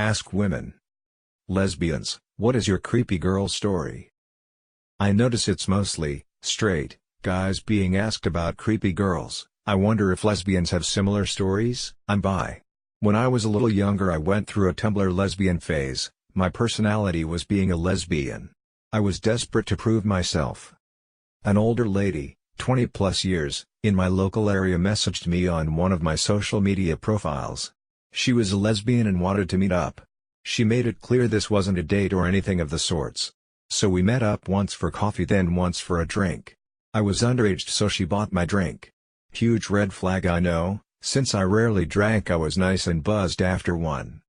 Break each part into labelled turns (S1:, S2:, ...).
S1: Ask Women. Lesbians, what is your creepy girl story? I notice it's mostly straight guys being asked about creepy girls. I wonder if lesbians have similar stories. I'm bi. When I was a little younger I went through a Tumblr lesbian phase. My personality was being a lesbian. I was desperate to prove myself. An older lady, 20 plus years, in my local area messaged me on one of my social media profiles. She was a lesbian and wanted to meet up. She made it clear this wasn't a date or anything of the sorts. So we met up once for coffee, then once for a drink. I was underage, so she bought my drink. Huge red flag, I know. Since I rarely drank I was nice and buzzed after one.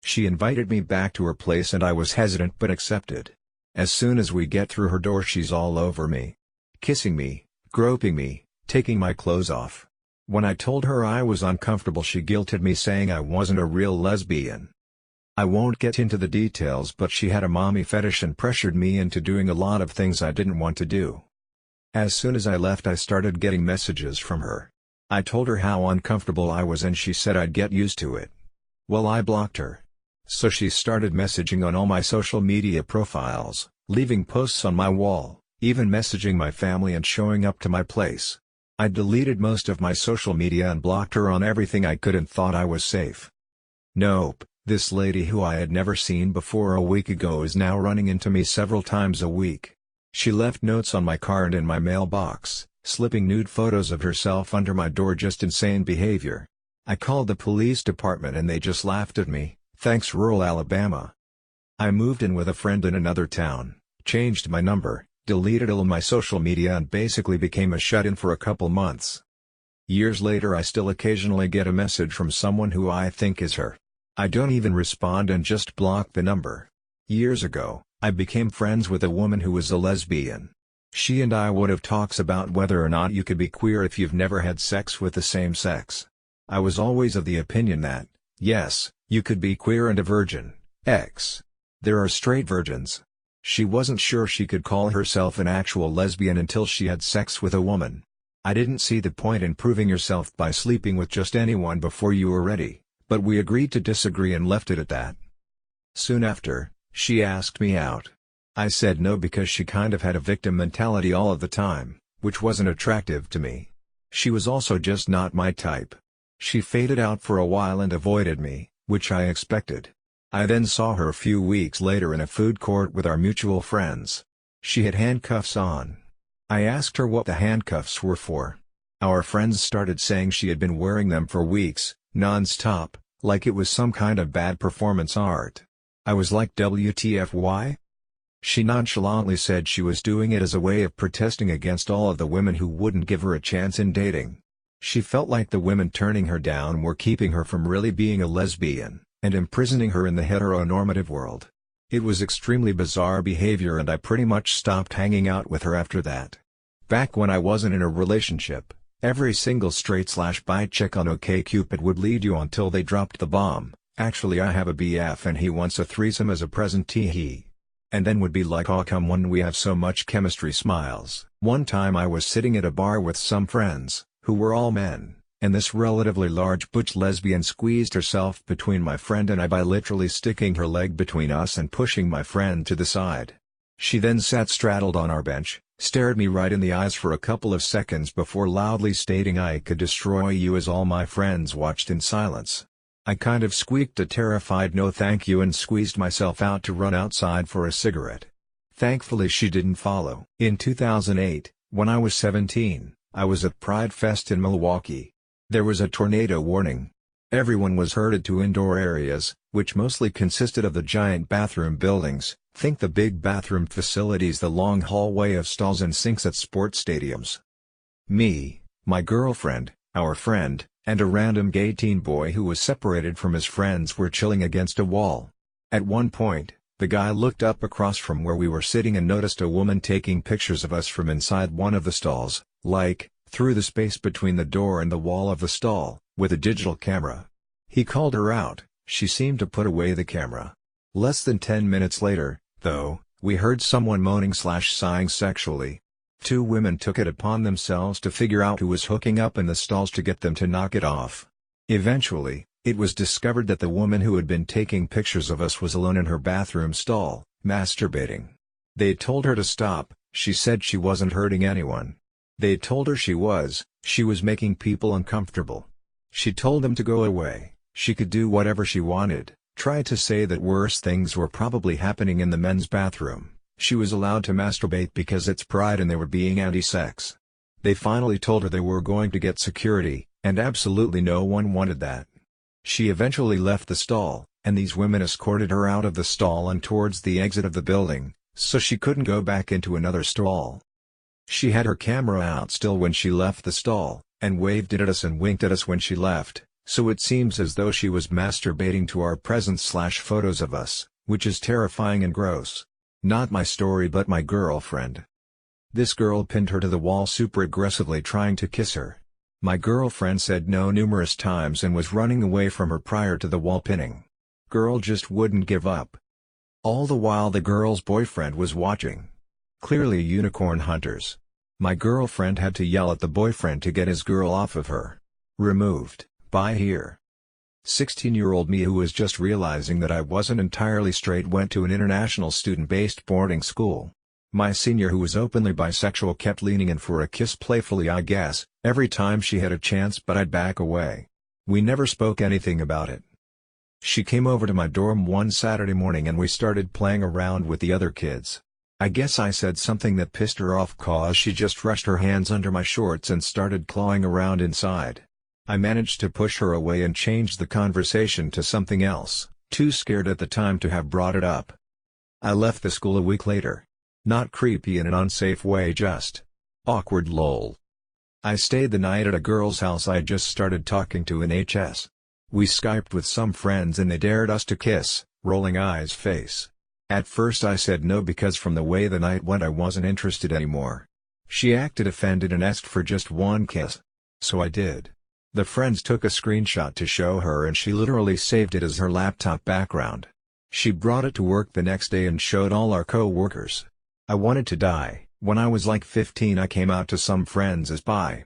S1: She invited me back to her place and I was hesitant but accepted. As soon as we get through her door she's all over me. Kissing me, groping me, taking my clothes off. When I told her I was uncomfortable she guilted me, saying I wasn't a real lesbian. I won't get into the details, but she had a mommy fetish and pressured me into doing a lot of things I didn't want to do. As soon as I left I started getting messages from her. I told her how uncomfortable I was and she said I'd get used to it. Well, I blocked her. So she started messaging on all my social media profiles, leaving posts on my wall, even messaging my family and showing up to my place. I deleted most of my social media and blocked her on everything I could and thought I was safe. Nope, this lady who I had never seen before a week ago is now running into me several times a week. She left notes on my car and in my mailbox, slipping nude photos of herself under my door. Just insane behavior. I called the police department and they just laughed at me. Thanks, rural Alabama. I moved in with a friend in another town, changed my number, deleted all my social media and basically became a shut-in for a couple months. Years later I still occasionally get a message from someone who I think is her. I don't even respond and just block the number. Years ago, I became friends with a woman who was a lesbian. She and I would have talks about whether or not you could be queer if you've never had sex with the same sex. I was always of the opinion that, yes, you could be queer and a virgin. There are straight virgins. She wasn't sure she could call herself an actual lesbian until she had sex with a woman. I didn't see the point in proving yourself by sleeping with just anyone before you were ready, but we agreed to disagree and left it at that. Soon after, she asked me out. I said no because she kind of had a victim mentality all of the time, which wasn't attractive to me. She was also just not my type. She faded out for a while and avoided me, which I expected. I then saw her a few weeks later in a food court with our mutual friends. She had handcuffs on. I asked her what the handcuffs were for. Our friends started saying she had been wearing them for weeks, non-stop, like it was some kind of bad performance art. I was like, WTF, why? She nonchalantly said she was doing it as a way of protesting against all of the women who wouldn't give her a chance in dating. She felt like the women turning her down were keeping her from really being a lesbian, and imprisoning her in the heteronormative world. It was extremely bizarre behavior and I pretty much stopped hanging out with her after that. Back when I wasn't in a relationship, every single straight/bi chick on OkCupid would lead you until they dropped the bomb, actually I have a BF and he wants a threesome as a present, tee. And then would be like, oh come on, we have so much chemistry, smiles. One time I was sitting at a bar with some friends, who were all men, and this relatively large butch lesbian squeezed herself between my friend and I by literally sticking her leg between us and pushing my friend to the side. She then sat straddled on our bench, stared me right in the eyes for a couple of seconds before loudly stating I could destroy you, as all my friends watched in silence. I kind of squeaked a terrified no thank you and squeezed myself out to run outside for a cigarette. Thankfully she didn't follow. In 2008, when I was 17, I was at Pride Fest in Milwaukee. There was a tornado warning. Everyone was herded to indoor areas, which mostly consisted of the giant bathroom buildings. Think the big bathroom facilities, the long hallway of stalls and sinks at sports stadiums. Me, my girlfriend, our friend, and a random gay teen boy who was separated from his friends were chilling against a wall. At one point, the guy looked up across from where we were sitting and noticed a woman taking pictures of us from inside one of the stalls, like, through the space between the door and the wall of the stall, with a digital camera. He called her out. She seemed to put away the camera. Less than 10 minutes later, though, we heard someone moaning/sighing sexually. Two women took it upon themselves to figure out who was hooking up in the stalls to get them to knock it off. Eventually, It was discovered that the woman who had been taking pictures of us was alone in her bathroom stall, masturbating. They told her to stop. She said she wasn't hurting anyone. They told her she was making people uncomfortable. She told them to go away, she could do whatever she wanted, tried to say that worse things were probably happening in the men's bathroom. She was allowed to masturbate because it's pride and they were being anti-sex. They finally told her they were going to get security, and absolutely no one wanted that. She eventually left the stall, and these women escorted her out of the stall and towards the exit of the building, so she couldn't go back into another stall. She had her camera out still when she left the stall, and waved it at us and winked at us when she left, so it seems as though she was masturbating to our presence/photos of us, which is terrifying and gross. Not my story but my girlfriend. This girl pinned her to the wall super aggressively trying to kiss her. My girlfriend said no numerous times and was running away from her prior to the wall pinning. Girl just wouldn't give up. All the while the girl's boyfriend was watching. Clearly unicorn hunters. My girlfriend had to yell at the boyfriend to get his girl off of her. Removed, by here. 16-year-old me, who was just realizing that I wasn't entirely straight, went to an international student-based boarding school. My senior, who was openly bisexual, kept leaning in for a kiss, playfully I guess, every time she had a chance, but I'd back away. We never spoke anything about it. She came over to my dorm one Saturday morning and we started playing around with the other kids. I guess I said something that pissed her off cause she just rushed her hands under my shorts and started clawing around inside. I managed to push her away and changed the conversation to something else, too scared at the time to have brought it up. I left the school a week later. Not creepy in an unsafe way, just awkward lol. I stayed the night at a girl's house I just started talking to in HS. We Skyped with some friends and they dared us to kiss, rolling eyes face. At first I said no because from the way the night went I wasn't interested anymore. She acted offended and asked for just one kiss. So I did. The friends took a screenshot to show her and she literally saved it as her laptop background. She brought it to work the next day and showed all our co-workers. I wanted to die. When I was like 15 I came out to some friends as bi.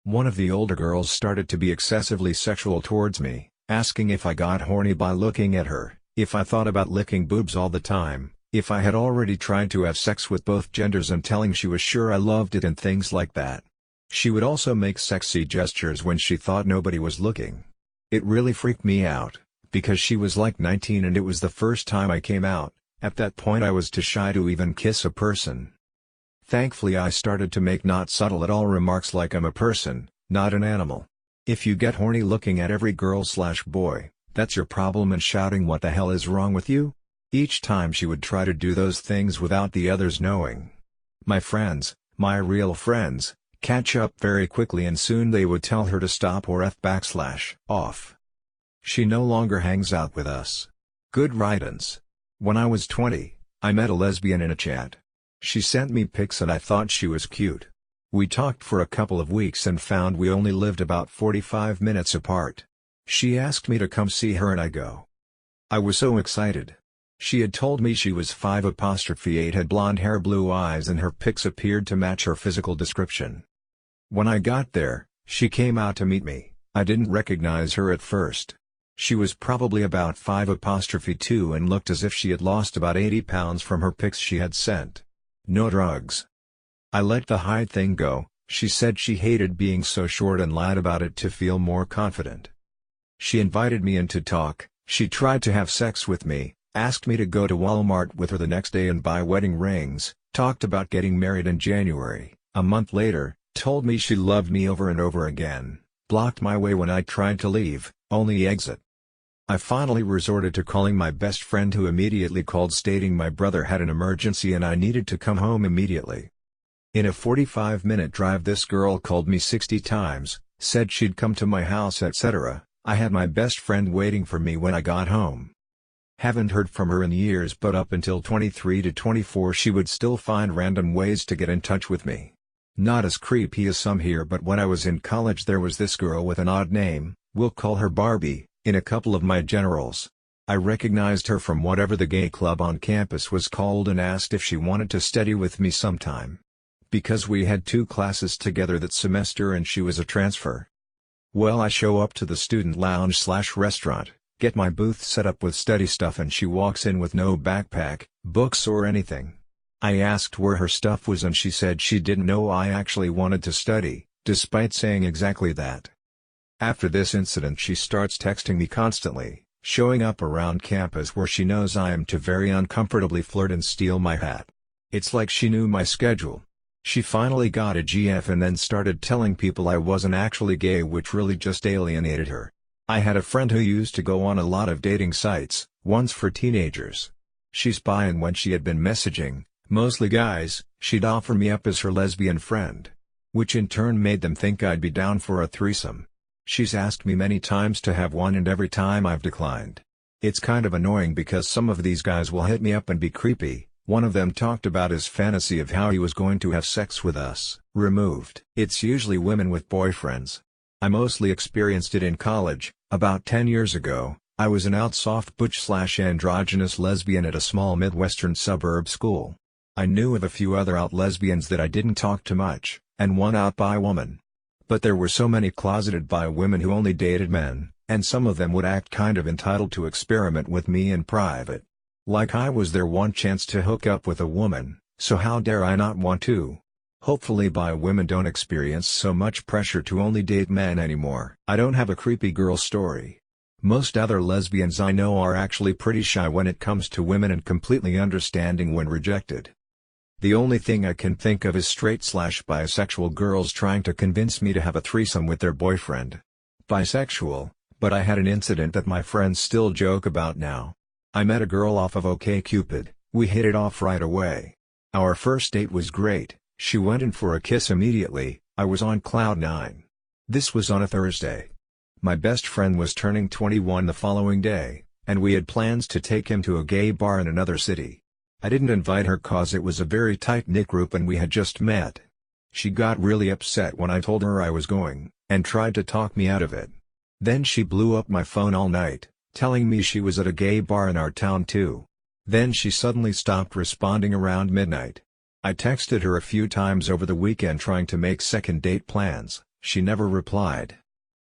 S1: One of the older girls started to be excessively sexual towards me, asking if I got horny by looking at her, if I thought about licking boobs all the time, if I had already tried to have sex with both genders, and telling she was sure I loved it and things like that. She would also make sexy gestures when she thought nobody was looking. It really freaked me out, because she was like 19 and it was the first time I came out. At that point I was too shy to even kiss a person. Thankfully I started to make not subtle at all remarks like I'm a person, not an animal. If you get horny looking at every girl/boy, that's your problem, and shouting what the hell is wrong with you? Each time she would try to do those things without the others knowing. My friends, my real friends, catch up very quickly and soon they would tell her to stop or f/off. She no longer hangs out with us. Good riddance. When I was 20, I met a lesbian in a chat. She sent me pics and I thought she was cute. We talked for a couple of weeks and found we only lived about 45 minutes apart. She asked me to come see her and I go. I was so excited. She had told me she was 5'8", had blonde hair, blue eyes, and her pics appeared to match her physical description. When I got there, she came out to meet me. I didn't recognize her at first. She was probably about 5'2" and looked as if she had lost about 80 pounds from her pics she had sent. No drugs. I let the height thing go. She said she hated being so short and lied about it to feel more confident. She invited me in to talk. She tried to have sex with me, asked me to go to Walmart with her the next day and buy wedding rings, talked about getting married in January. A month later, told me she loved me over and over again, blocked my way when I tried to leave, only exit. I finally resorted to calling my best friend, who immediately called stating my brother had an emergency and I needed to come home immediately. In a 45-minute drive this girl called me 60 times, said she'd come to my house, etc. I had my best friend waiting for me when I got home. Haven't heard from her in years, but up until 23 to 24 she would still find random ways to get in touch with me. Not as creepy as some here, but when I was in college there was this girl with an odd name, we'll call her Barbie, in a couple of my generals. I recognized her from whatever the gay club on campus was called and asked if she wanted to study with me sometime. Because we had 2 classes together that semester and she was a transfer. Well, I show up to the student lounge/restaurant, get my booth set up with study stuff, and she walks in with no backpack, books or anything. I asked where her stuff was and she said she didn't know I actually wanted to study, despite saying exactly that. After this incident she starts texting me constantly, showing up around campus where she knows I am to very uncomfortably flirt and steal my hat. It's like she knew my schedule. She finally got a GF and then started telling people I wasn't actually gay, which really just alienated her. I had a friend who used to go on a lot of dating sites, once for teenagers. She's bi, and when she had been messaging, mostly guys, she'd offer me up as her lesbian friend. Which in turn made them think I'd be down for a threesome. She's asked me many times to have one and every time I've declined. It's kind of annoying because some of these guys will hit me up and be creepy. One of them talked about his fantasy of how he was going to have sex with us. Removed. It's usually women with boyfriends. I mostly experienced it in college. About 10 years ago, I was an out soft butch/androgynous lesbian at a small Midwestern suburb school. I knew of a few other out lesbians that I didn't talk to much, and one out bi woman. But there were so many closeted bi women who only dated men, and some of them would act kind of entitled to experiment with me in private. Like I was their one chance to hook up with a woman, so how dare I not want to? Hopefully bi women don't experience so much pressure to only date men anymore. I don't have a creepy girl story. Most other lesbians I know are actually pretty shy when it comes to women and completely understanding when rejected. The only thing I can think of is straight/bisexual girls trying to convince me to have a threesome with their boyfriend. Bisexual, but I had an incident that my friends still joke about now. I met a girl off of OkCupid, we hit it off right away. Our first date was great, she went in for a kiss immediately, I was on cloud 9. This was on a Thursday. My best friend was turning 21 the following day, and we had plans to take him to a gay bar in another city. I didn't invite her cause it was a very tight-knit group and we had just met. She got really upset when I told her I was going, and tried to talk me out of it. Then she blew up my phone all night, telling me she was at a gay bar in our town too. Then she suddenly stopped responding around midnight. I texted her a few times over the weekend trying to make second date plans, she never replied.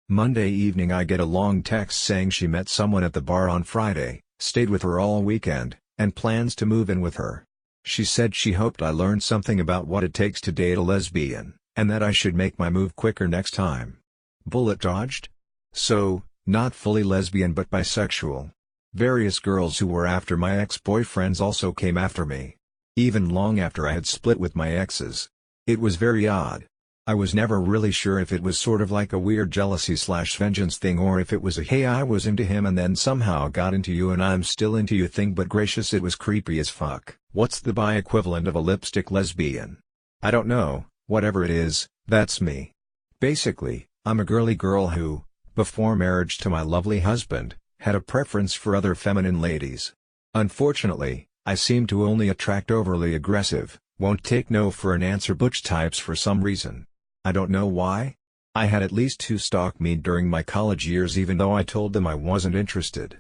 S1: Monday evening I get a long text saying she met someone at the bar on Friday, stayed with her all weekend, and plans to move in with her. She said she hoped I learned something about what it takes to date a lesbian, and that I should make my move quicker next time. Bullet dodged? So, not fully lesbian but bisexual. Various girls who were after my ex-boyfriends also came after me. Even long after I had split with my exes. It was very odd. I was never really sure if it was sort of like a weird jealousy/vengeance thing or if it was a hey I was into him and then somehow got into you and I'm still into you thing, but gracious it was creepy as fuck. What's the bi equivalent of a lipstick lesbian? I don't know, whatever it is, that's me. Basically, I'm a girly girl who, before marriage to my lovely husband, had a preference for other feminine ladies. Unfortunately, I seem to only attract overly aggressive, won't take no for an answer butch types for some reason. I don't know why. I had at least 2 stalk me during my college years even though I told them I wasn't interested.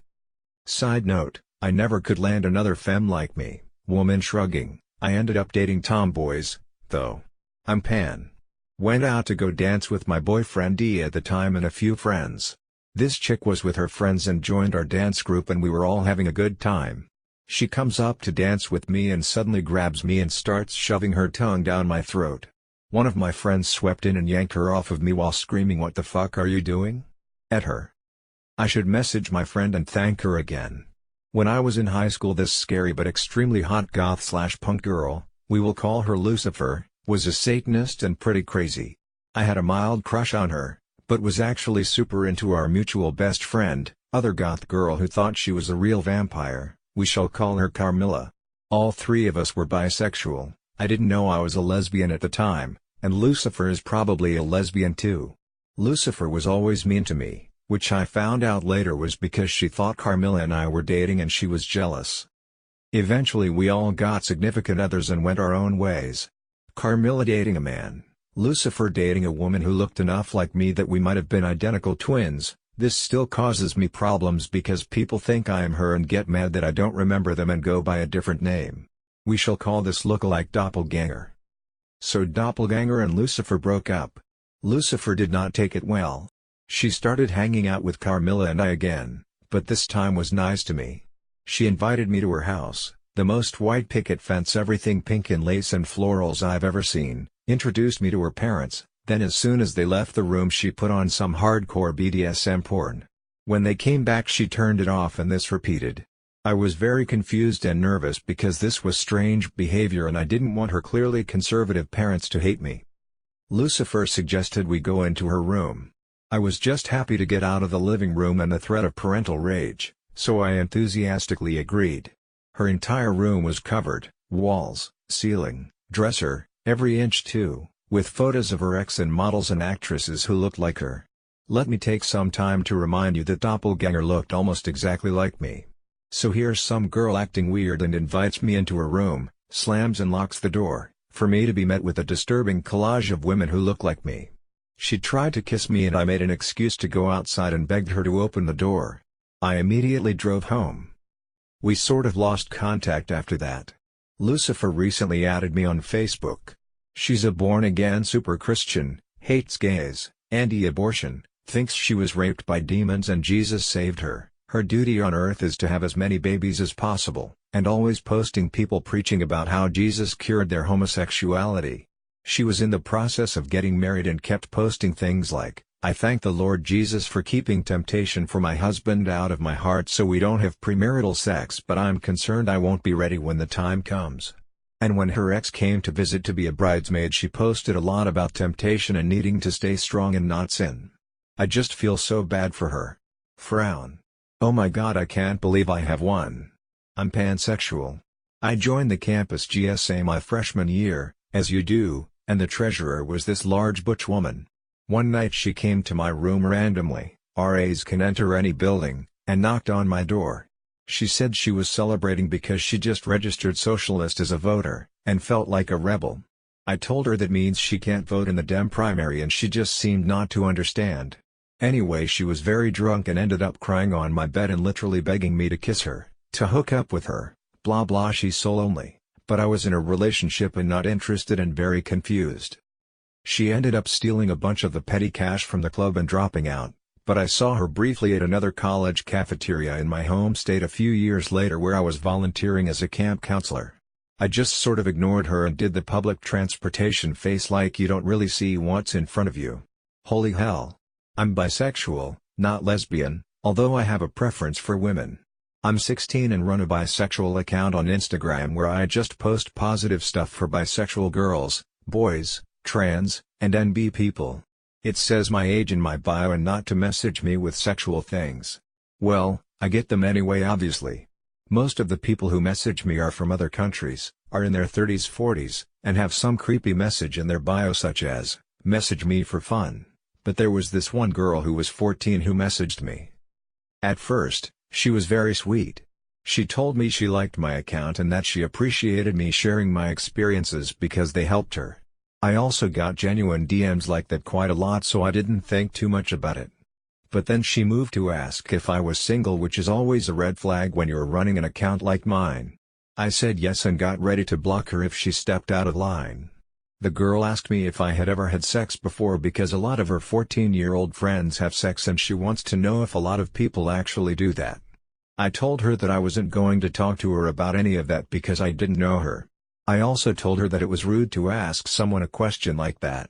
S1: Side note, I never could land another femme like me, woman shrugging, I ended up dating tomboys, though. I'm pan. Went out to go dance with my boyfriend D at the time and a few friends. This chick was with her friends and joined our dance group and we were all having a good time. She comes up to dance with me and suddenly grabs me and starts shoving her tongue down my throat. One of my friends swept in and yanked her off of me while screaming "What the fuck are you doing?" at her. I should message my friend and thank her again. When I was in high school this scary but extremely hot goth/punk girl, we will call her Lucifer, was a Satanist and pretty crazy. I had a mild crush on her, but was actually super into our mutual best friend, other goth girl who thought she was a real vampire, we shall call her Carmilla. All 3 of us were bisexual, I didn't know I was a lesbian at the time, and Lucifer is probably a lesbian too. Lucifer was always mean to me, which I found out later was because she thought Carmilla and I were dating and she was jealous. Eventually we all got significant others and went our own ways. Carmilla dating a man, Lucifer dating a woman who looked enough like me that we might have been identical twins. This still causes me problems because people think I am her and get mad that I don't remember them and go by a different name. We shall call this lookalike doppelganger. So doppelganger and Lucifer broke up. Lucifer did not take it well. She started hanging out with Carmilla and I again, but this time was nice to me. She invited me to her house, the most white picket fence, everything pink and lace and florals I've ever seen, introduced me to her parents, then as soon as they left the room she put on some hardcore BDSM porn. When they came back she turned it off and this repeated. I was very confused and nervous because this was strange behavior and I didn't want her clearly conservative parents to hate me. Lucifer suggested we go into her room. I was just happy to get out of the living room and the threat of parental rage, so I enthusiastically agreed. Her entire room was covered, walls, ceiling, dresser, every inch too, with photos of her ex and models and actresses who looked like her. Let me take some time to remind you that doppelganger looked almost exactly like me. So here's some girl acting weird and invites me into her room, slams and locks the door, for me to be met with a disturbing collage of women who look like me. She tried to kiss me and I made an excuse to go outside and begged her to open the door. I immediately drove home. We sort of lost contact after that. Lucifer recently added me on Facebook. She's a born-again super Christian, hates gays, anti-abortion, thinks she was raped by demons and Jesus saved her. Her duty on earth is to have as many babies as possible, and always posting people preaching about how Jesus cured their homosexuality. She was in the process of getting married and kept posting things like, I thank the Lord Jesus for keeping temptation for my husband out of my heart so we don't have premarital sex, but I'm concerned I won't be ready when the time comes. And when her ex came to visit to be a bridesmaid she posted a lot about temptation and needing to stay strong and not sin. I just feel so bad for her. Frown. Oh my god, I can't believe I have one. I'm pansexual. I joined the campus GSA my freshman year, as you do, and the treasurer was this large butch woman. One night she came to my room randomly, RAs can enter any building, and knocked on my door. She said she was celebrating because she just registered socialist as a voter, and felt like a rebel. I told her that means she can't vote in the Dem primary and she just seemed not to understand. Anyway, she was very drunk and ended up crying on my bed and literally begging me to kiss her, to hook up with her, blah blah. She's soul only, but I was in a relationship and not interested and very confused. She ended up stealing a bunch of the petty cash from the club and dropping out, but I saw her briefly at another college cafeteria in my home state a few years later where I was volunteering as a camp counselor. I just sort of ignored her and did the public transportation face like you don't really see what's in front of you. Holy hell. I'm bisexual, not lesbian, although I have a preference for women. I'm 16 and run a bisexual account on Instagram where I just post positive stuff for bisexual girls, boys, trans, and NB people. It says my age in my bio and not to message me with sexual things. Well, I get them anyway obviously. Most of the people who message me are from other countries, are in their 30s 40s, and have some creepy message in their bio such as, message me for fun. But there was this one girl who was 14 who messaged me. At first, she was very sweet. She told me she liked my account and that she appreciated me sharing my experiences because they helped her. I also got genuine DMs like that quite a lot, so I didn't think too much about it. But then she moved to ask if I was single, which is always a red flag when you're running an account like mine. I said yes and got ready to block her if she stepped out of line. The girl asked me if I had ever had sex before because a lot of her 14-year-old friends have sex and she wants to know if a lot of people actually do that. I told her that I wasn't going to talk to her about any of that because I didn't know her. I also told her that it was rude to ask someone a question like that.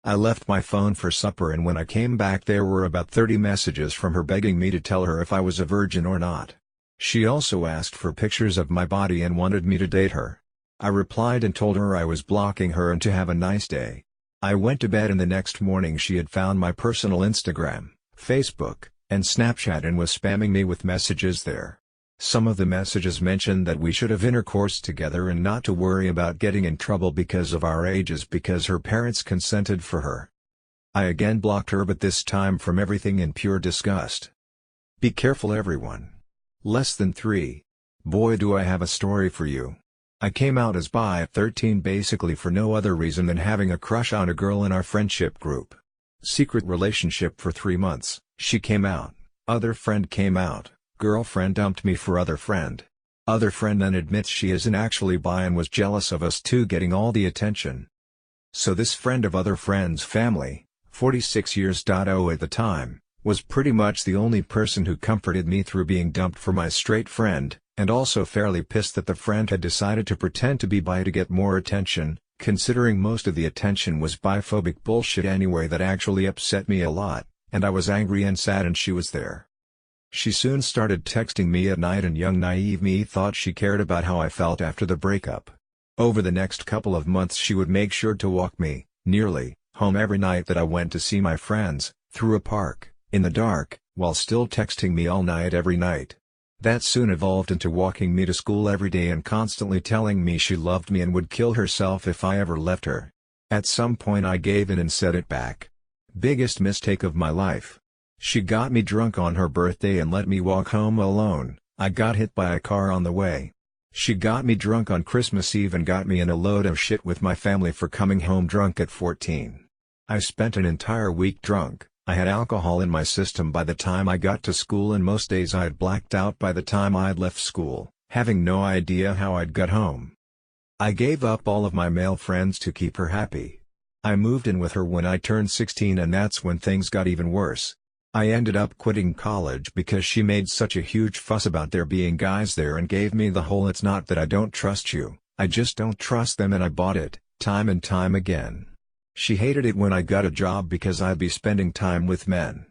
S1: I left my phone for supper and when I came back there were about 30 messages from her begging me to tell her if I was a virgin or not. She also asked for pictures of my body and wanted me to date her. I replied and told her I was blocking her and to have a nice day. I went to bed and the next morning she had found my personal Instagram, Facebook, and Snapchat and was spamming me with messages there. Some of the messages mentioned that we should have intercourse together and not to worry about getting in trouble because of our ages because her parents consented for her. I again blocked her, but this time from everything in pure disgust. Be careful everyone. Less than 3. Boy, do I have a story for you. I came out as bi at 13 basically for no other reason than having a crush on a girl in our friendship group. Secret relationship for 3 months, she came out, other friend came out, girlfriend dumped me for other friend. Other friend then admits she isn't actually bi and was jealous of us two getting all the attention. So this friend of other friend's family, 46 years. O at the time, was pretty much the only person who comforted me through being dumped for my straight friend, and also fairly pissed that the friend had decided to pretend to be bi to get more attention, considering most of the attention was biphobic bullshit anyway. That actually upset me a lot, and I was angry and sad and she was there. She soon started texting me at night and young naive me thought she cared about how I felt after the breakup. Over the next couple of months she would make sure to walk me, nearly, home every night that I went to see my friends, through a park, in the dark, while still texting me all night every night. That soon evolved into walking me to school every day and constantly telling me she loved me and would kill herself if I ever left her. At some point I gave in and said it back. Biggest mistake of my life. She got me drunk on her birthday and let me walk home alone. I got hit by a car on the way. She got me drunk on Christmas Eve and got me in a load of shit with my family for coming home drunk at 14. I spent an entire week drunk. I had alcohol in my system by the time I got to school and most days I had blacked out by the time I'd left school, having no idea how I'd got home. I gave up all of my male friends to keep her happy. I moved in with her when I turned 16 and that's when things got even worse. I ended up quitting college because she made such a huge fuss about there being guys there and gave me the whole "it's not that I don't trust you, I just don't trust them," and I bought it, time and time again. She hated it when I got a job because I'd be spending time with men.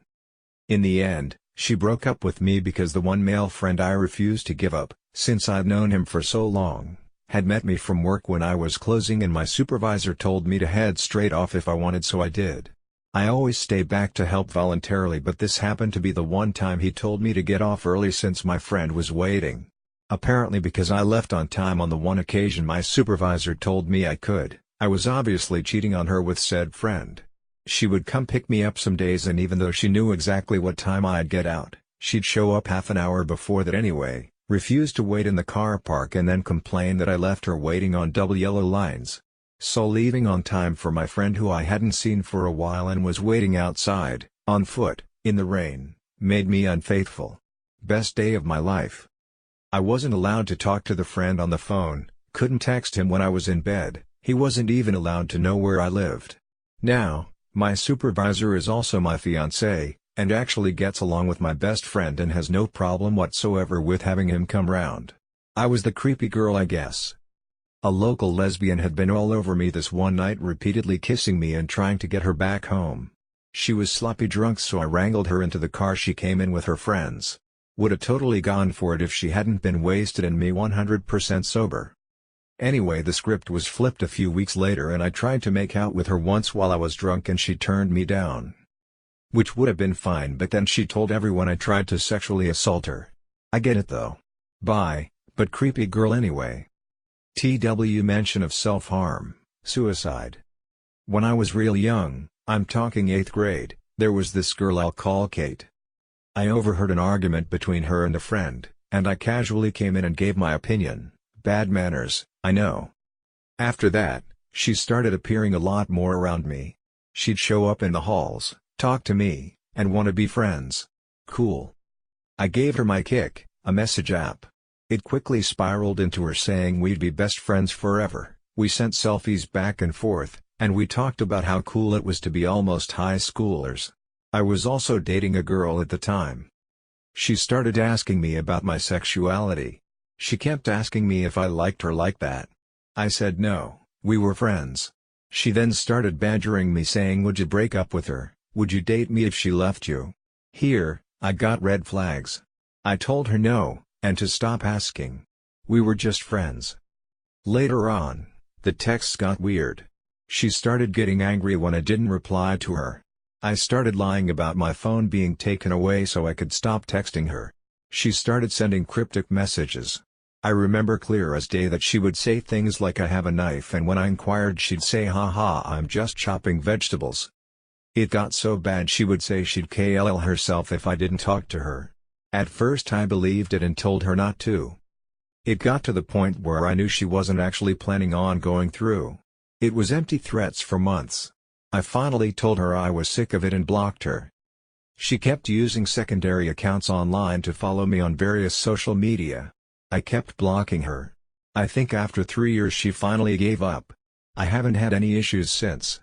S1: In the end, she broke up with me because the one male friend I refused to give up, since I'd known him for so long, had met me from work when I was closing and my supervisor told me to head straight off if I wanted, so I did. I always stay back to help voluntarily, but this happened to be the one time he told me to get off early since my friend was waiting. Apparently because I left on time on the one occasion my supervisor told me I could, I was obviously cheating on her with said friend. She would come pick me up some days and even though she knew exactly what time I'd get out, she'd show up half an hour before that anyway, refuse to wait in the car park and then complain that I left her waiting on double yellow lines. So leaving on time for my friend who I hadn't seen for a while and was waiting outside, on foot, in the rain, made me unfaithful. Best day of my life. I wasn't allowed to talk to the friend on the phone, couldn't text him when I was in bed, he wasn't even allowed to know where I lived. Now, my supervisor is also my fiancé, and actually gets along with my best friend and has no problem whatsoever with having him come round. I was the creepy girl, I guess. A local lesbian had been all over me this one night, repeatedly kissing me and trying to get her back home. She was sloppy drunk, so I wrangled her into the car she came in with her friends. Would have totally gone for it if she hadn't been wasted and me 100% sober. Anyway, the script was flipped a few weeks later and I tried to make out with her once while I was drunk and she turned me down. Which would have been fine, but then she told everyone I tried to sexually assault her. I get it though. Bye, but creepy girl anyway. TW mention of self-harm, suicide. When I was real young, I'm talking 8th grade, there was this girl I'll call Kate. I overheard an argument between her and a friend, and I casually came in and gave my opinion. Bad manners, I know. After that, she started appearing a lot more around me. She'd show up in the halls, talk to me, and want to be friends. Cool. I gave her my Kick, a message app. It quickly spiraled into her saying we'd be best friends forever. We sent selfies back and forth, and we talked about how cool it was to be almost high schoolers. I was also dating a girl at the time. She started asking me about my sexuality. She kept asking me if I liked her like that. I said no, we were friends. She then started badgering me saying, would you break up with her, would you date me if she left you? Here, I got red flags. I told her no, and to stop asking. We were just friends. Later on, the texts got weird. She started getting angry when I didn't reply to her. I started lying about my phone being taken away so I could stop texting her. She started sending cryptic messages. I remember clear as day that she would say things like I have a knife, and when I inquired she'd say haha I'm just chopping vegetables. It got so bad she would say she'd kill herself if I didn't talk to her. At first I believed it and told her not to. It got to the point where I knew she wasn't actually planning on going through. It was empty threats for months. I finally told her I was sick of it and blocked her. She kept using secondary accounts online to follow me on various social media. I kept blocking her. I think after 3 years she finally gave up. I haven't had any issues since.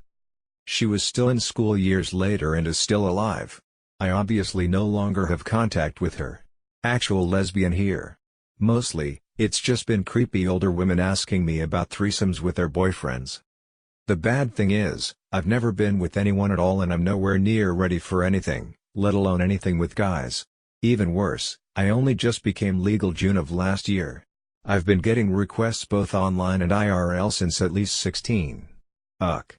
S1: She was still in school years later and is still alive. I obviously no longer have contact with her. Actual lesbian here. Mostly, it's just been creepy older women asking me about threesomes with their boyfriends. The bad thing is, I've never been with anyone at all and I'm nowhere near ready for anything, let alone anything with guys. Even worse, I only just became legal June of last year. I've been getting requests both online and IRL since at least 16. Ugh.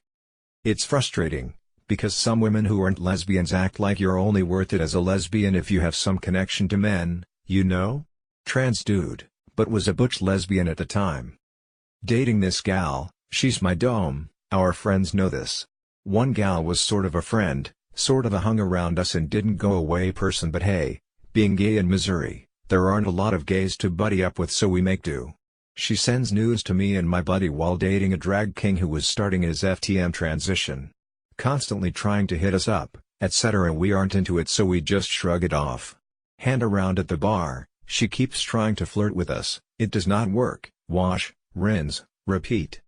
S1: It's frustrating, because some women who aren't lesbians act like you're only worth it as a lesbian if you have some connection to men, you know? Trans dude, but was a butch lesbian at the time. Dating this gal, she's my dome, our friends know this. One gal was sort of a friend, sort of a hung around us and didn't go away person, but hey, being gay in Missouri, there aren't a lot of gays to buddy up with, so we make do. She sends nudes to me and my buddy while dating a drag king who was starting his FTM transition. Constantly trying to hit us up, etc. We aren't into it, so we just shrug it off. Hand around at the bar, she keeps trying to flirt with us, it does not work, wash, rinse, repeat.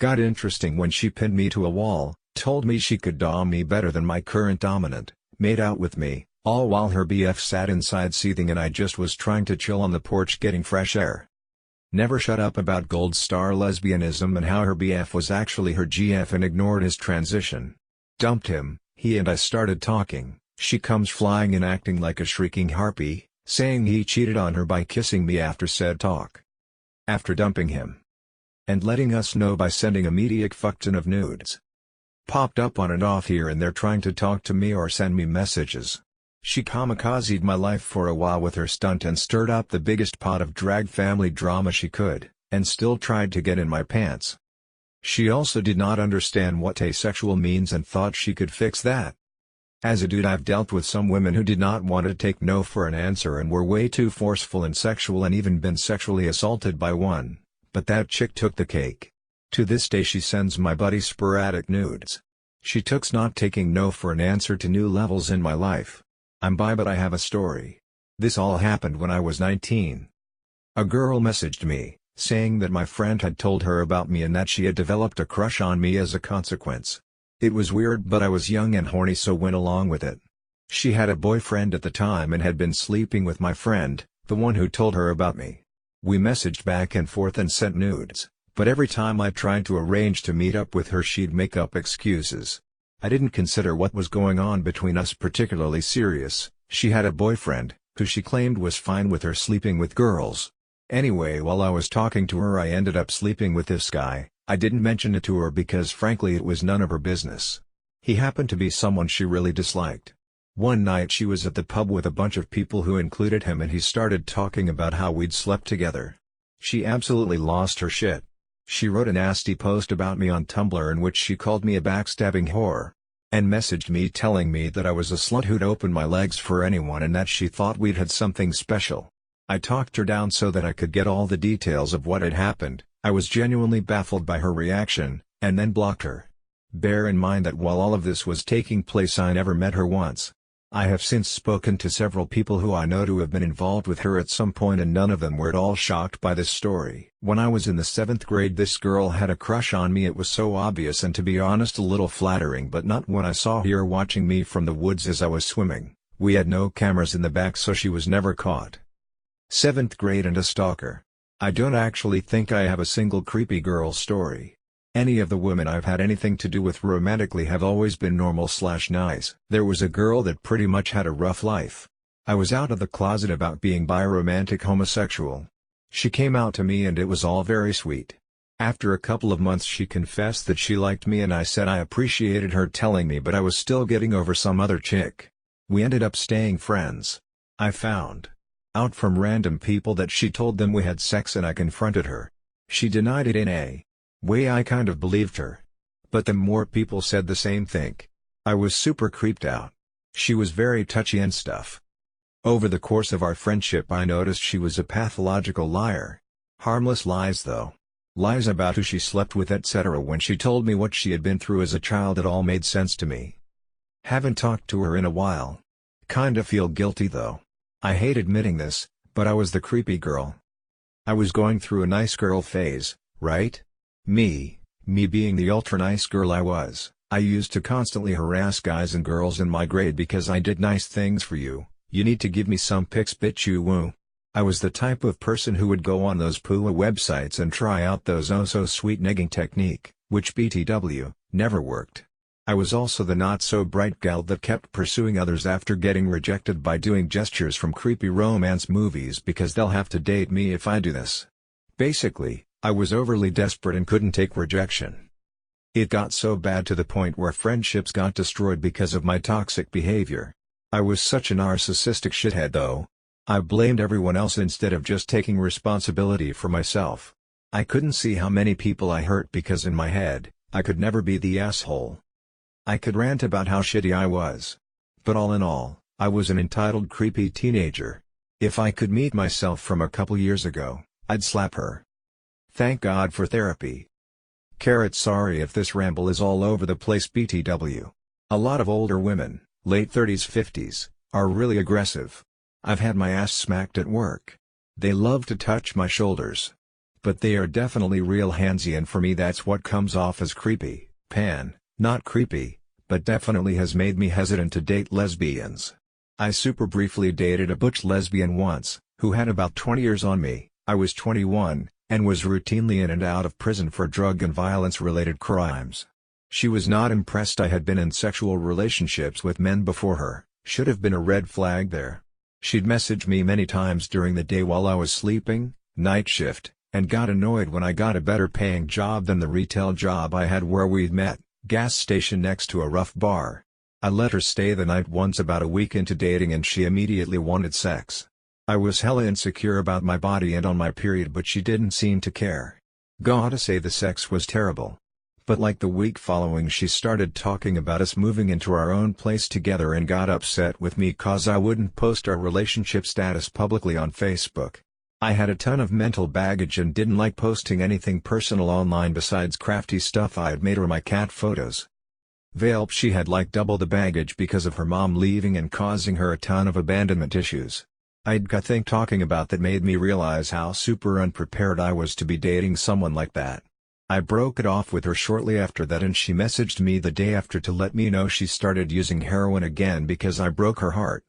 S1: Got interesting when she pinned me to a wall, told me she could dom me better than my current dominant, made out with me, all while her BF sat inside seething and I just was trying to chill on the porch getting fresh air. Never shut up about gold star lesbianism and how her BF was actually her GF and ignored his transition. Dumped him, he and I started talking, she comes flying in acting like a shrieking harpy, saying he cheated on her by kissing me after said talk. After dumping him. And letting us know by sending a media fuckton of nudes. Popped up on and off here and there trying to talk to me or send me messages. She kamikazed my life for a while with her stunt and stirred up the biggest pot of drag family drama she could, and still tried to get in my pants. She also did not understand what asexual means and thought she could fix that. As a dude, I've dealt with some women who did not want to take no for an answer and were way too forceful and sexual and even been sexually assaulted by one, but that chick took the cake. To this day she sends my buddy sporadic nudes. She took's not taking no for an answer to new levels in my life. I'm bi but I have a story. This all happened when I was 19. A girl messaged me, saying that my friend had told her about me and that she had developed a crush on me as a consequence. It was weird but I was young and horny so went along with it. She had a boyfriend at the time and had been sleeping with my friend, the one who told her about me. We messaged back and forth and sent nudes, but every time I tried to arrange to meet up with her she'd make up excuses. I didn't consider what was going on between us particularly serious. She had a boyfriend, who she claimed was fine with her sleeping with girls. Anyway, while I was talking to her I ended up sleeping with this guy. I didn't mention it to her because frankly it was none of her business. He happened to be someone she really disliked. One night she was at the pub with a bunch of people who included him and he started talking about how we'd slept together. She absolutely lost her shit. She wrote a nasty post about me on Tumblr in which she called me a backstabbing whore. And messaged me telling me that I was a slut who'd open my legs for anyone and that she thought we'd had something special. I talked her down so that I could get all the details of what had happened. I was genuinely baffled by her reaction, and then blocked her. Bear in mind that while all of this was taking place I never met her once. I have since spoken to several people who I know to have been involved with her at some point and none of them were at all shocked by this story. When I was in the 7th grade this girl had a crush on me. It was so obvious and to be honest a little flattering, but not when I saw her watching me from the woods as I was swimming. We had no cameras in the back so she was never caught. 7th grade and a stalker. I don't actually think I have a single creepy girl story. Any of the women I've had anything to do with romantically have always been normal/nice. There was a girl that pretty much had a rough life. I was out of the closet about being bi-romantic homosexual. She came out to me and it was all very sweet. After a couple of months she confessed that she liked me and I said I appreciated her telling me but I was still getting over some other chick. We ended up staying friends. I found out from random people that she told them we had sex and I confronted her. She denied it in a way I kind of believed her. But the more people said the same thing. I was super creeped out. She was very touchy and stuff. Over the course of our friendship I noticed she was a pathological liar. Harmless lies though. Lies about who she slept with etc. When she told me what she had been through as a child it all made sense to me. Haven't talked to her in a while. Kinda feel guilty though. I hate admitting this, but I was the creepy girl. I was going through a nice girl phase, right? Me being the ultra nice girl I I used to constantly harass guys and girls in my grade because I did nice things for you. You need to give me some pics, bitch, you woo. I was the type of person who would go on those PUA websites and try out those oh-so-sweet negging technique, which BTW, never worked. I was also the not-so-bright gal that kept pursuing others after getting rejected by doing gestures from creepy romance movies because they'll have to date me if I do this. Basically, I was overly desperate and couldn't take rejection. It got so bad to the point where friendships got destroyed because of my toxic behavior. I was such a narcissistic shithead though. I blamed everyone else instead of just taking responsibility for myself. I couldn't see how many people I hurt because in my head, I could never be the asshole. I could rant about how shitty I was. But all in all, I was an entitled creepy teenager. If I could meet myself from a couple years ago, I'd slap her. Thank God for therapy. Sorry if this ramble is all over the place, BTW. A lot of older women, late 30s 50s, are really aggressive. I've had my ass smacked at work. They love to touch my shoulders. But they are definitely real handsy, and for me that's what comes off as creepy. Not creepy, but definitely has made me hesitant to date lesbians. I super briefly dated a butch lesbian once, who had about 20 years on me. I was 21, and was routinely in and out of prison for drug and violence-related crimes. She was not impressed I had been in sexual relationships with men before her. Should have been a red flag there. She'd message me many times during the day while I was sleeping, night shift, and got annoyed when I got a better paying job than the retail job I had where we'd met, gas station next to a rough bar. I let her stay the night once about a week into dating and she immediately wanted sex. I was hella insecure about my body and on my period, but she didn't seem to care. Gotta say the sex was terrible. But like the week following she started talking about us moving into our own place together and got upset with me cause I wouldn't post our relationship status publicly on Facebook. I had a ton of mental baggage and didn't like posting anything personal online besides crafty stuff I had made or my cat photos. Velp, she had like double the baggage because of her mom leaving and causing her a ton of abandonment issues. I'd got think talking about that made me realize how super unprepared I was to be dating someone like that. I broke it off with her shortly after that and she messaged me the day after to let me know she started using heroin again because I broke her heart.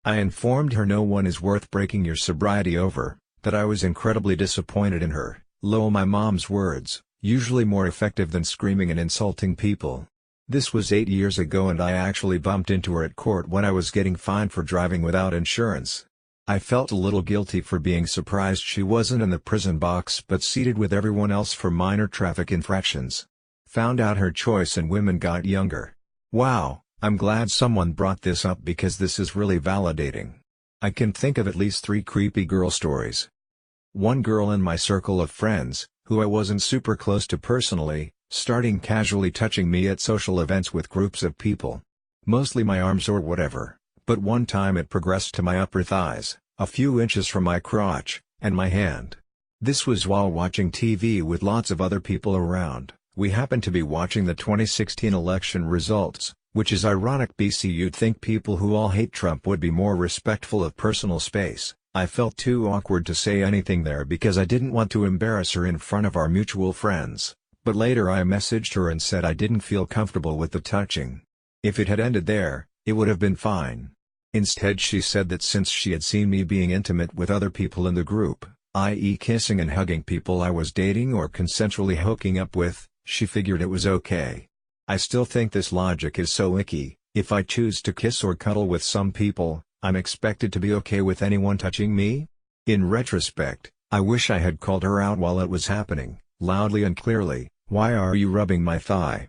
S1: I informed her no one is worth breaking your sobriety over, that I was incredibly disappointed in her. Lol, my mom's words, usually more effective than screaming and insulting people. This was 8 years ago and I actually bumped into her at court when I was getting fined for driving without insurance. I felt a little guilty for being surprised she wasn't in the prison box but seated with everyone else for minor traffic infractions. Found out her choice and women got younger. Wow, I'm glad someone brought this up because this is really validating. I can think of at least 3 creepy girl stories. One girl in my circle of friends, who I wasn't super close to personally, starting casually touching me at social events with groups of people. Mostly my arms or whatever. But one time it progressed to my upper thighs, a few inches from my crotch, and my hand. This was while watching TV with lots of other people around. We happened to be watching the 2016 election results, which is ironic BC. You'd think people who all hate Trump would be more respectful of personal space. I felt too awkward to say anything there because I didn't want to embarrass her in front of our mutual friends, but later I messaged her and said I didn't feel comfortable with the touching. If it had ended there, it would have been fine. Instead she said that since she had seen me being intimate with other people in the group, i.e. kissing and hugging people I was dating or consensually hooking up with, she figured it was okay. I still think this logic is so icky. If I choose to kiss or cuddle with some people, I'm expected to be okay with anyone touching me? In retrospect, I wish I had called her out while it was happening, loudly and clearly, "Why are you rubbing my thigh?"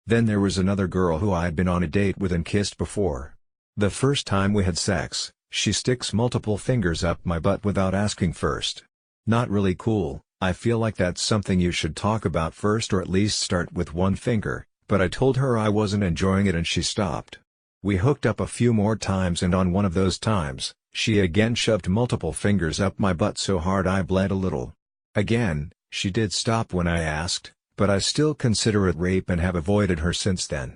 S1: Then there was another girl who I had been on a date with and kissed before. The first time we had sex, she sticks multiple fingers up my butt without asking first. Not really cool. I feel like that's something you should talk about first or at least start with one finger, but I told her I wasn't enjoying it and she stopped. We hooked up a few more times and on one of those times, she again shoved multiple fingers up my butt so hard I bled a little. Again, she did stop when I asked, but I still consider it rape and have avoided her since then.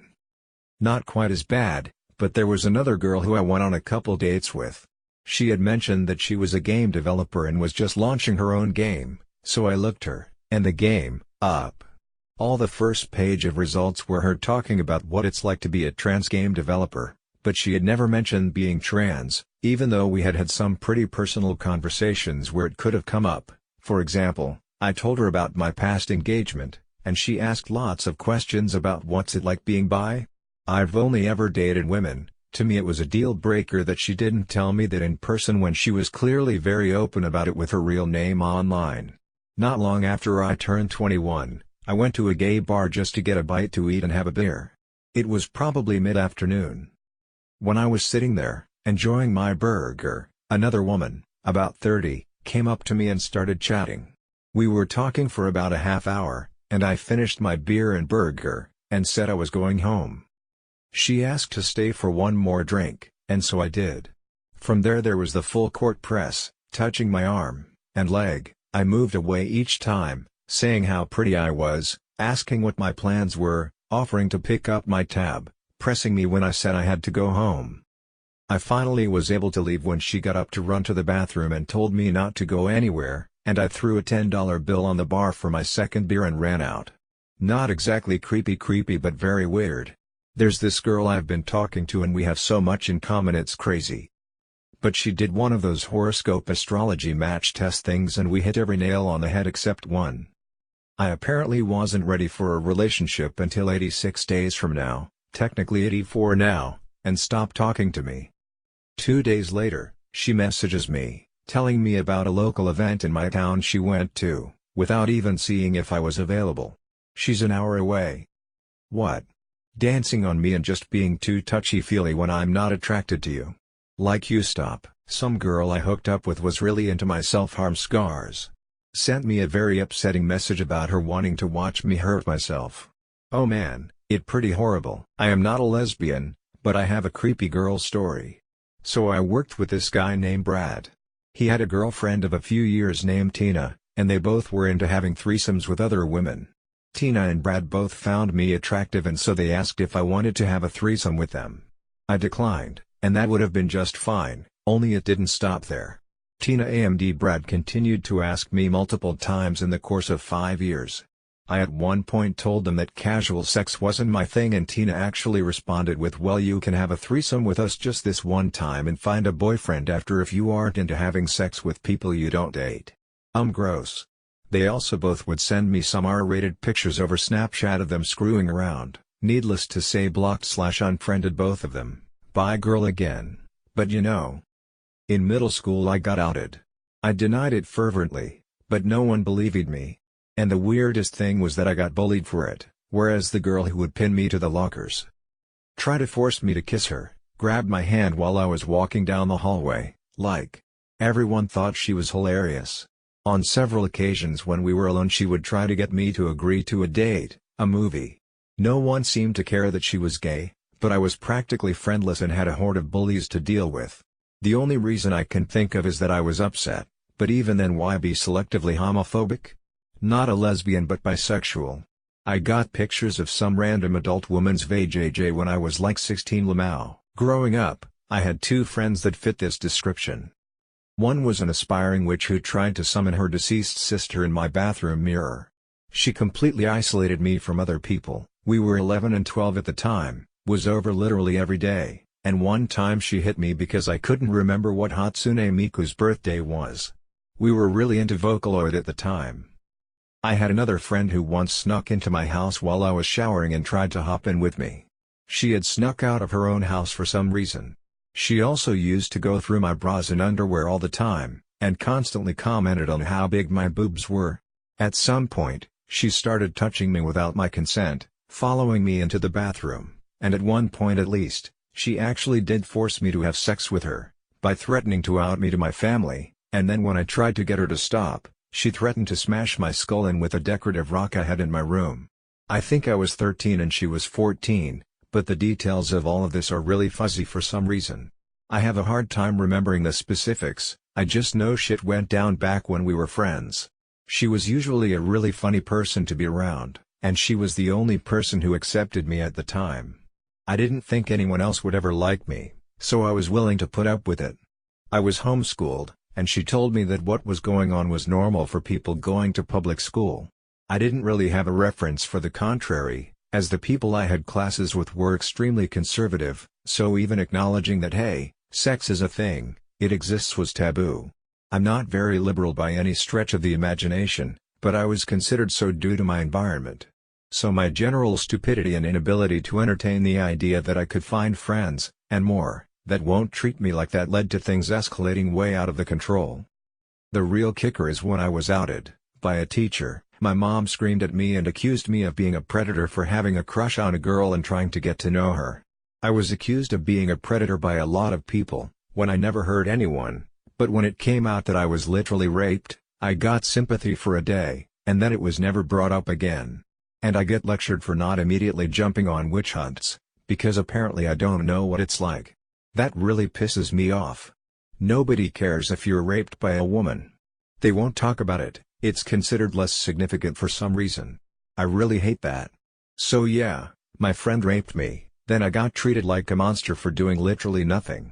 S1: Not quite as bad. But there was another girl who I went on a couple dates with. She had mentioned that she was a game developer and was just launching her own game, so I looked her, and the game, up. All the first page of results were her talking about what it's like to be a trans game developer, but she had never mentioned being trans, even though we had had some pretty personal conversations where it could have come up. For example, I told her about my past engagement, and she asked lots of questions about what's it like being bi. I've only ever dated women. To me it was a deal breaker that she didn't tell me that in person when she was clearly very open about it with her real name online. Not long after I turned 21, I went to a gay bar just to get a bite to eat and have a beer. It was probably mid-afternoon. When I was sitting there, enjoying my burger, another woman, about 30, came up to me and started chatting. We were talking for about a half hour, and I finished my beer and burger, and said I was going home. She asked to stay for one more drink, and so I did. From there was the full court press, touching my arm and leg. I moved away each time, saying how pretty I was, asking what my plans were, offering to pick up my tab, pressing me when I said I had to go home. I finally was able to leave when she got up to run to the bathroom and told me not to go anywhere, and I threw a $10 bill on the bar for my second beer and ran out. Not exactly creepy but very weird. There's this girl I've been talking to and we have so much in common it's crazy. But she did one of those horoscope astrology match test things and we hit every nail on the head except one. I apparently wasn't ready for a relationship until 86 days from now, technically 84 now, and stopped talking to me. 2 days later, she messages me, telling me about a local event in my town she went to, without even seeing if I was available. She's an hour away. What? Dancing on me and just being too touchy-feely when I'm not attracted to you. Like you stop. Some girl I hooked up with was really into my self-harm scars. Sent me a very upsetting message about her wanting to watch me hurt myself. Oh man, it pretty horrible. I am not a lesbian, but I have a creepy girl story. So I worked with this guy named Brad. He had a girlfriend of a few years named Tina, and they both were into having threesomes with other women. Tina and Brad both found me attractive and so they asked if I wanted to have a threesome with them. I declined, and that would have been just fine, only it didn't stop there. Tina and Brad continued to ask me multiple times in the course of 5 years. I at one point told them that casual sex wasn't my thing and Tina actually responded with, well, you can have a threesome with us just this one time and find a boyfriend after if you aren't into having sex with people you don't date. Gross. They also both would send me some R-rated pictures over Snapchat of them screwing around. Needless to say, blocked/unfriended both of them. Bye girl again. But you know. In middle school I got outed. I denied it fervently, but no one believed me. And the weirdest thing was that I got bullied for it, whereas the girl who would pin me to the lockers tried to force me to kiss her, grabbed my hand while I was walking down the hallway, like. Everyone thought she was hilarious. On several occasions when we were alone she would try to get me to agree to a date, a movie. No one seemed to care that she was gay, but I was practically friendless and had a horde of bullies to deal with. The only reason I can think of is that I was upset, but even then why be selectively homophobic? Not a lesbian but bisexual. I got pictures of some random adult woman's vajayjay when I was like 16 lamau. Growing up, I had 2 friends that fit this description. One was an aspiring witch who tried to summon her deceased sister in my bathroom mirror. She completely isolated me from other people. We were 11 and 12 at the time, was over literally every day, and one time she hit me because I couldn't remember what Hatsune Miku's birthday was. We were really into Vocaloid at the time. I had another friend who once snuck into my house while I was showering and tried to hop in with me. She had snuck out of her own house for some reason. She also used to go through my bras and underwear all the time, and constantly commented on how big my boobs were. At some point, she started touching me without my consent, following me into the bathroom, and at one point at least, she actually did force me to have sex with her, by threatening to out me to my family, and then when I tried to get her to stop, she threatened to smash my skull in with a decorative rock I had in my room. I think I was 13 and she was 14. But the details of all of this are really fuzzy for some reason. I have a hard time remembering the specifics, I just know shit went down back when we were friends. She was usually a really funny person to be around, and she was the only person who accepted me at the time. I didn't think anyone else would ever like me, so I was willing to put up with it. I was homeschooled, and she told me that what was going on was normal for people going to public school. I didn't really have a reference for the contrary, as the people I had classes with were extremely conservative, so even acknowledging that hey, sex is a thing, it exists was taboo. I'm not very liberal by any stretch of the imagination, but I was considered so due to my environment. So my general stupidity and inability to entertain the idea that I could find friends, and more, that won't treat me like that led to things escalating way out of the control. The real kicker is when I was outed, by a teacher. My mom screamed at me and accused me of being a predator for having a crush on a girl and trying to get to know her. I was accused of being a predator by a lot of people, when I never hurt anyone, but when it came out that I was literally raped, I got sympathy for a day, and then it was never brought up again. And I get lectured for not immediately jumping on witch hunts, because apparently I don't know what it's like. That really pisses me off. Nobody cares if you're raped by a woman. They won't talk about it. It's considered less significant for some reason. I really hate that. So yeah, my friend raped me, then I got treated like a monster for doing literally nothing.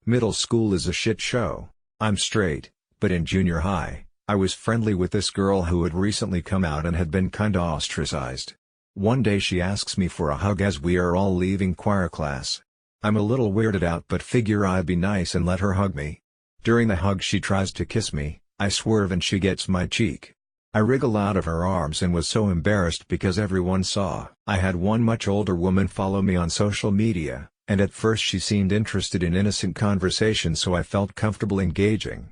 S1: Middle school is a shit show. I'm straight, but in junior high, I was friendly with this girl who had recently come out and had been kinda ostracized. One day she asks me for a hug as we are all leaving choir class. I'm a little weirded out but figure I'd be nice and let her hug me. During the hug she tries to kiss me, I swerve and she gets my cheek. I wriggle out of her arms and was so embarrassed because everyone saw. I had one much older woman follow me on social media, and at first she seemed interested in innocent conversation so I felt comfortable engaging.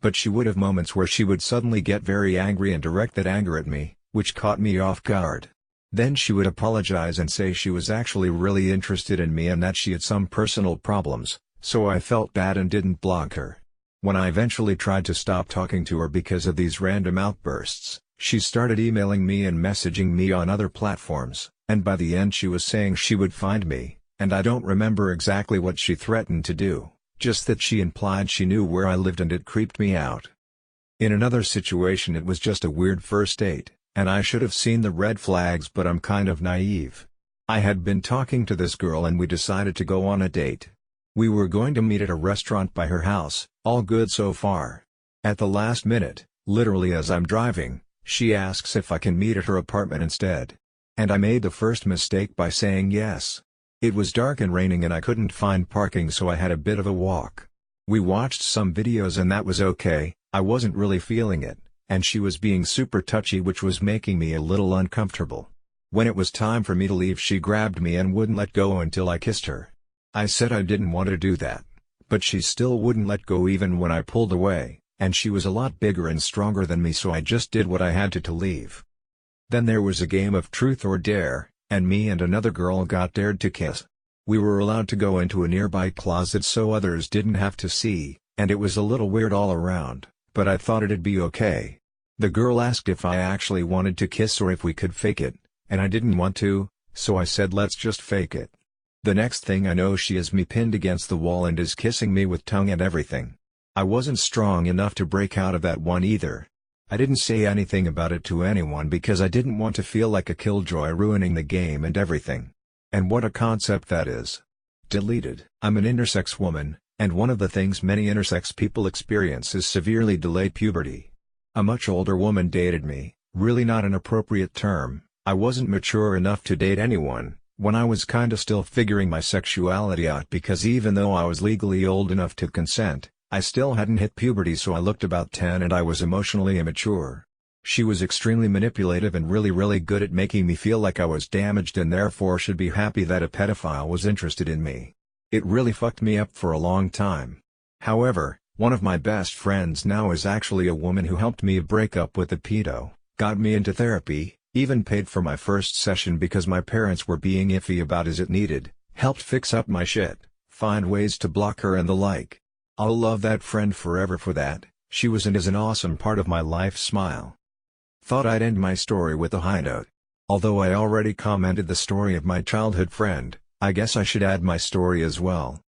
S1: But she would have moments where she would suddenly get very angry and direct that anger at me, which caught me off guard. Then she would apologize and say she was actually really interested in me and that she had some personal problems, so I felt bad and didn't block her. When I eventually tried to stop talking to her because of these random outbursts, she started emailing me and messaging me on other platforms, and by the end she was saying she would find me, and I don't remember exactly what she threatened to do. Just that she implied she knew where I lived and it creeped me out. In another situation it was just a weird first date, and I should have seen the red flags but I'm kind of naive. I had been talking to this girl and we decided to go on a date. We were going to meet at a restaurant by her house, all good so far. At the last minute, literally as I'm driving, she asks if I can meet at her apartment instead. And I made the first mistake by saying yes. It was dark and raining and I couldn't find parking so I had a bit of a walk. We watched some videos and that was okay, I wasn't really feeling it, and she was being super touchy which was making me a little uncomfortable. When it was time for me to leave she grabbed me and wouldn't let go until I kissed her. I said I didn't want to do that, but she still wouldn't let go even when I pulled away, and she was a lot bigger and stronger than me so I just did what I had to leave. Then there was a game of truth or dare, and me and another girl got dared to kiss. We were allowed to go into a nearby closet so others didn't have to see, and it was a little weird all around, but I thought it'd be okay. The girl asked if I actually wanted to kiss or if we could fake it, and I didn't want to, so I said let's just fake it. The next thing I know she has me pinned against the wall and is kissing me with tongue and everything. I wasn't strong enough to break out of that one either. I didn't say anything about it to anyone because I didn't want to feel like a killjoy ruining the game and everything. And what a concept that is. Deleted. I'm an intersex woman, and one of the things many intersex people experience is severely delayed puberty. A much older woman dated me, really not an appropriate term, I wasn't mature enough to date anyone, when I was kinda still figuring my sexuality out because even though I was legally old enough to consent, I still hadn't hit puberty so I looked about 10 and I was emotionally immature. She was extremely manipulative and really good at making me feel like I was damaged and therefore should be happy that a pedophile was interested in me. It really fucked me up for a long time. However, one of my best friends now is actually a woman who helped me break up with a pedo, got me into therapy, even paid for my first session because my parents were being iffy about is it needed, helped fix up my shit, find ways to block her and the like. I'll love that friend forever for that, she was and is an awesome part of my life. Smile. Thought I'd end my story with a high note. Although I already commented the story of my childhood friend, I guess I should add my story as well.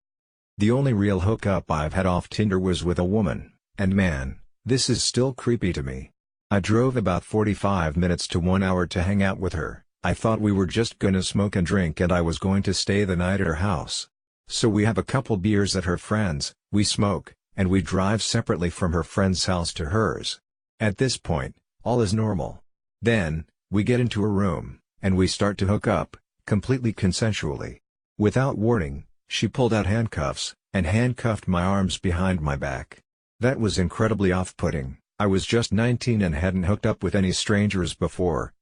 S1: The only real hookup I've had off Tinder was with a woman, and man, this is still creepy to me. I drove about 45 minutes to 1 hour to hang out with her. I thought we were just gonna smoke and drink and I was going to stay the night at her house. So we have a couple beers at her friend's, we smoke, and we drive separately from her friend's house to hers. At this point, all is normal. Then, we get into a room, and we start to hook up, completely consensually. Without warning, she pulled out handcuffs, and handcuffed my arms behind my back. That was incredibly off-putting. I was just 19 and hadn't hooked up with any strangers before,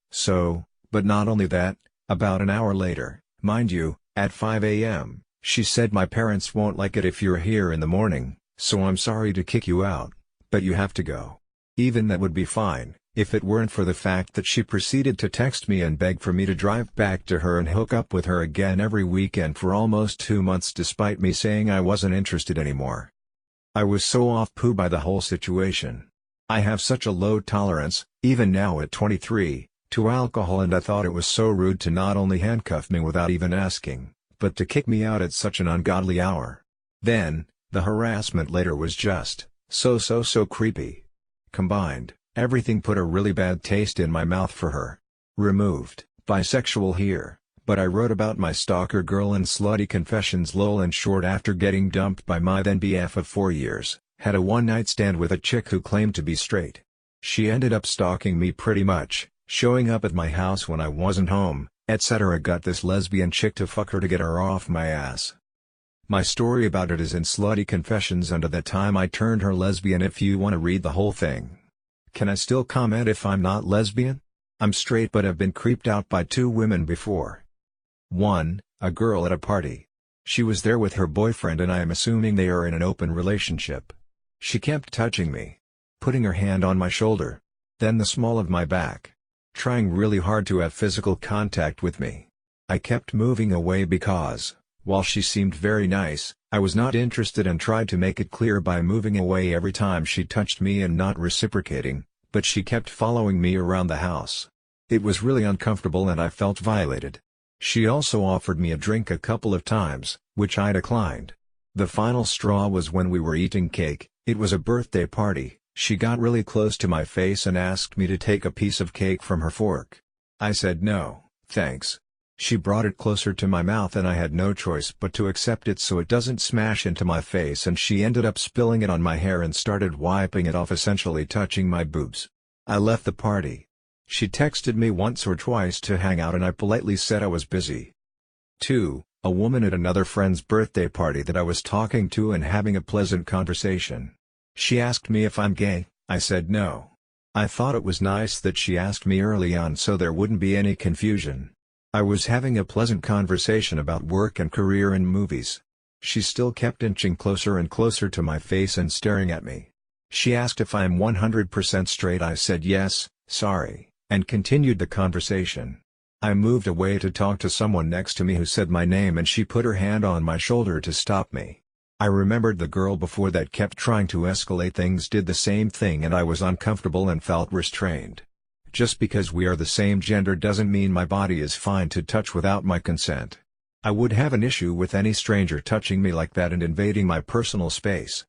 S1: but not only that, about an hour later, mind you, at 5 a.m., she said my parents won't like it if you're here in the morning, so I'm sorry to kick you out, but you have to go. Even that would be fine, if it weren't for the fact that she proceeded to text me and beg for me to drive back to her and hook up with her again every weekend for almost 2 months despite me saying I wasn't interested anymore. I was so off-poo by the whole situation. I have such a low tolerance, even now at 23, to alcohol, and I thought it was so rude to not only handcuff me without even asking, but to kick me out at such an ungodly hour. Then, the harassment later was just so creepy. Combined, everything put a really bad taste in my mouth for her. Removed, bisexual here, but I wrote about my stalker girl in Slutty Confessions lol, and short after getting dumped by my then BF of 4 years, had a one-night stand with a chick who claimed to be straight. She ended up stalking me pretty much, showing up at my house when I wasn't home, etc. Got this lesbian chick to fuck her to get her off my ass. My story about it is in Slutty Confessions, and at that time I turned her lesbian if you want to read the whole thing. Can I still comment if I'm not lesbian? I'm straight but have been creeped out by 2 women before. 1, a girl at a party. She was there with her boyfriend and I am assuming they are in an open relationship. She kept touching me, putting her hand on my shoulder, then the small of my back, trying really hard to have physical contact with me. I kept moving away because, while she seemed very nice, I was not interested and tried to make it clear by moving away every time she touched me and not reciprocating, but she kept following me around the house. It was really uncomfortable and I felt violated. She also offered me a drink a couple of times, which I declined. The final straw was when we were eating cake. It was a birthday party. She got really close to my face and asked me to take a piece of cake from her fork. I said no, thanks. She brought it closer to my mouth and I had no choice but to accept it so it doesn't smash into my face, and she ended up spilling it on my hair and started wiping it off, essentially touching my boobs. I left the party. She texted me once or twice to hang out and I politely said I was busy. 2, a woman at another friend's birthday party that I was talking to and having a pleasant conversation. She asked me if I'm gay. I said no. I thought it was nice that she asked me early on so there wouldn't be any confusion. I was having a pleasant conversation about work and career and movies. She still kept inching closer and closer to my face and staring at me. She asked if I'm 100% straight. I said yes, sorry, and continued the conversation. I moved away to talk to someone next to me who said my name and she put her hand on my shoulder to stop me. I remembered the girl before that kept trying to escalate things did the same thing and I was uncomfortable and felt restrained. Just because we are the same gender doesn't mean my body is fine to touch without my consent. I would have an issue with any stranger touching me like that and invading my personal space.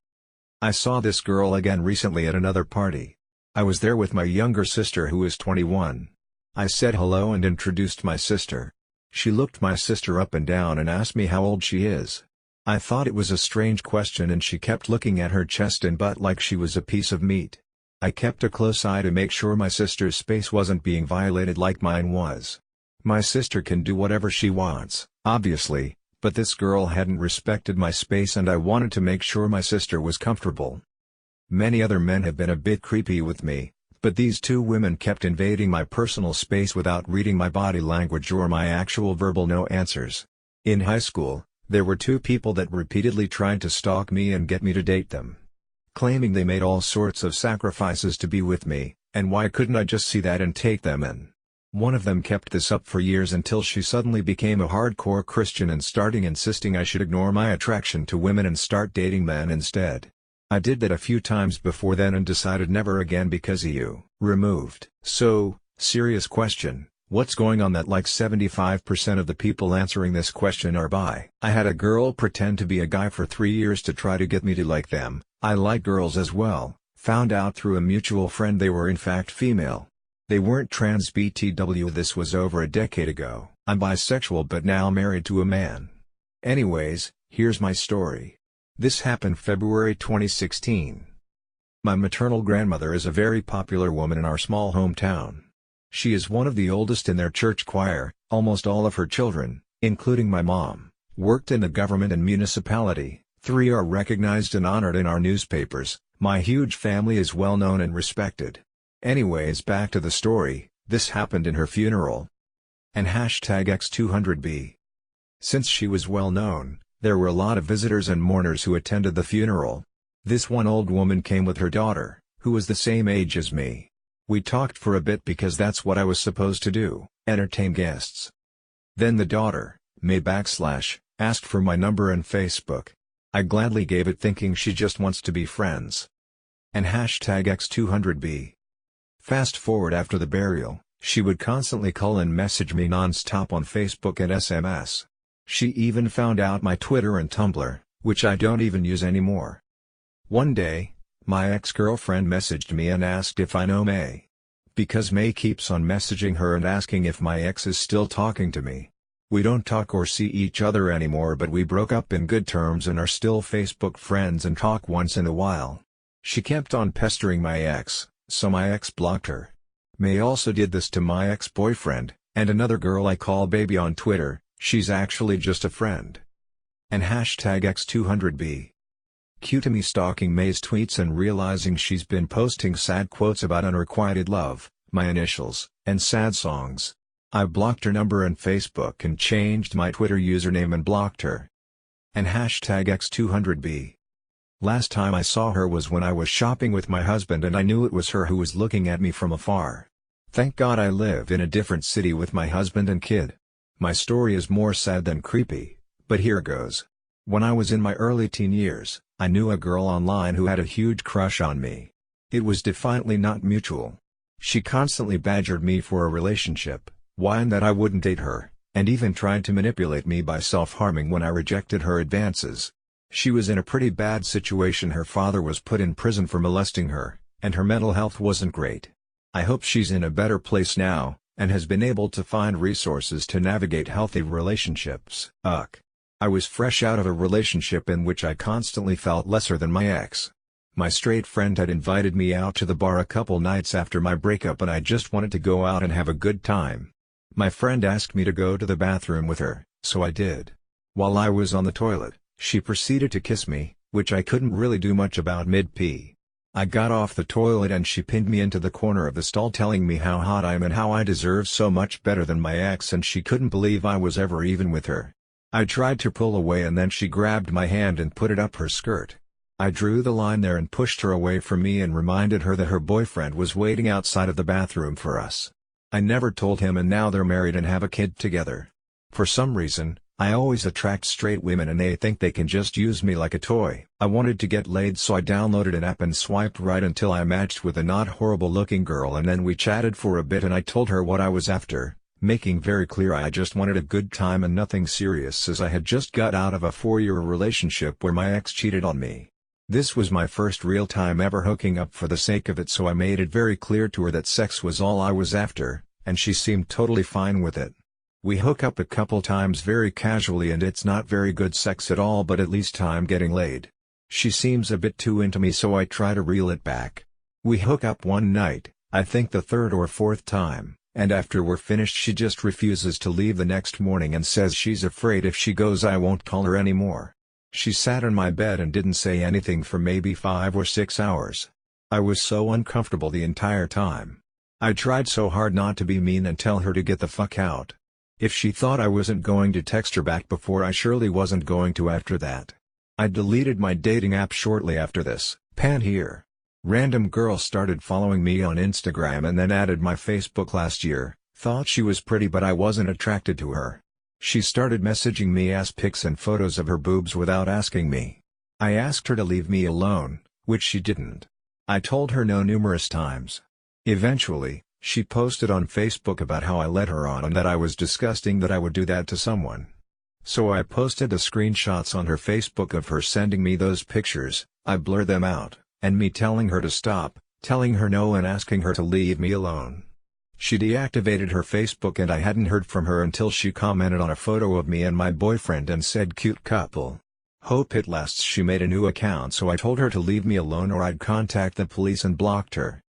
S1: I saw this girl again recently at another party. I was there with my younger sister who is 21. I said hello and introduced my sister. She looked my sister up and down and asked me how old she is. I thought it was a strange question and she kept looking at her chest and butt like she was a piece of meat. I kept a close eye to make sure my sister's space wasn't being violated like mine was. My sister can do whatever she wants, obviously, but this girl hadn't respected my space and I wanted to make sure my sister was comfortable. Many other men have been a bit creepy with me, but these 2 women kept invading my personal space without reading my body language or my actual verbal no answers. In high school, there were 2 people that repeatedly tried to stalk me and get me to date them, claiming they made all sorts of sacrifices to be with me, and why couldn't I just see that and take them in? One of them kept this up for years until she suddenly became a hardcore Christian and started insisting I should ignore my attraction to women and start dating men instead. I did that a few times before then and decided never again because you removed. So, serious question. What's going on that like 75% of the people answering this question are bi? I had a girl pretend to be a guy for 3 years to try to get me to like them. I like girls as well, found out through a mutual friend they were in fact female. They weren't trans BTW. This was over a decade ago. I'm bisexual but now married to a man. Anyways, here's my story. This happened February 2016. My maternal grandmother is a very popular woman in our small hometown. She is one of the oldest in their church choir. Almost all of her children, including my mom, worked in the government and municipality. 3 are recognized and honored in our newspapers. My huge family is well known and respected. Anyways, back to the story. This happened in her funeral. And #X200B. Since she was well known, there were a lot of visitors and mourners who attended the funeral. This one old woman came with her daughter, who was the same age as me. We talked for a bit because that's what I was supposed to do, entertain guests. Then the daughter, May / asked for my number and Facebook. I gladly gave it thinking she just wants to be friends. And #X200B. Fast forward after the burial, she would constantly call and message me non-stop on Facebook and SMS. She even found out my Twitter and Tumblr, which I don't even use anymore. One day, my ex-girlfriend messaged me and asked if I know May. Because May keeps on messaging her and asking if my ex is still talking to me. We don't talk or see each other anymore, but we broke up in good terms and are still Facebook friends and talk once in a while. She kept on pestering my ex, so my ex blocked her. May also did this to my ex-boyfriend, and another girl I call baby on Twitter. She's actually just a friend. And #X200B. Cue to me stalking May's tweets and realizing she's been posting sad quotes about unrequited love, my initials, and sad songs. I blocked her number and Facebook and changed my Twitter username and blocked her. And #X200B. Last time I saw her was when I was shopping with my husband and I knew it was her who was looking at me from afar. Thank God I live in a different city with my husband and kid. My story is more sad than creepy, but here goes. When I was in my early teen years, I knew a girl online who had a huge crush on me. It was defiantly not mutual. She constantly badgered me for a relationship, whined that I wouldn't date her, and even tried to manipulate me by self-harming when I rejected her advances. She was in a pretty bad situation. Her father was put in prison for molesting her, and her mental health wasn't great. I hope she's in a better place now, and has been able to find resources to navigate healthy relationships. I was fresh out of a relationship in which I constantly felt lesser than my ex. My straight friend had invited me out to the bar a couple nights after my breakup and I just wanted to go out and have a good time. My friend asked me to go to the bathroom with her, so I did. While I was on the toilet, she proceeded to kiss me, which I couldn't really do much about mid-pee. I got off the toilet and she pinned me into the corner of the stall telling me how hot I am and how I deserve so much better than my ex, and she couldn't believe I was ever even with her. I tried to pull away and then she grabbed my hand and put it up her skirt. I drew the line there and pushed her away from me and reminded her that her boyfriend was waiting outside of the bathroom for us. I never told him and now they're married and have a kid together. For some reason, I always attract straight women and they think they can just use me like a toy. I wanted to get laid, so I downloaded an app and swiped right until I matched with a not horrible looking girl, and then we chatted for a bit and I told her what I was after, making very clear I just wanted a good time and nothing serious, as I had just got out of a 4-year relationship where my ex cheated on me. This was my first real time ever hooking up for the sake of it, so I made it very clear to her that sex was all I was after, and she seemed totally fine with it. We hook up a couple times very casually and it's not very good sex at all, but at least I'm getting laid. She seems a bit too into me, so I try to reel it back. We hook up one night, I think the 3rd or 4th time, and after we're finished she just refuses to leave the next morning and says she's afraid if she goes I won't call her anymore. She sat on my bed and didn't say anything for maybe 5 or 6 hours. I was so uncomfortable the entire time. I tried so hard not to be mean and tell her to get the fuck out. If she thought I wasn't going to text her back before, I surely wasn't going to after that. I deleted my dating app shortly after this. Pan here. Random girl started following me on Instagram and then added my Facebook last year. Thought she was pretty but I wasn't attracted to her. She started messaging me ass pics and photos of her boobs without asking me. I asked her to leave me alone, which she didn't. I told her no numerous times. Eventually, she posted on Facebook about how I led her on and that I was disgusting that I would do that to someone. So I posted the screenshots on her Facebook of her sending me those pictures. I blur them out, and me telling her to stop, telling her no and asking her to leave me alone. She deactivated her Facebook and I hadn't heard from her until she commented on a photo of me and my boyfriend and said cute couple. Hope it lasts. She made a new account, so I told her to leave me alone or I'd contact the police and blocked her.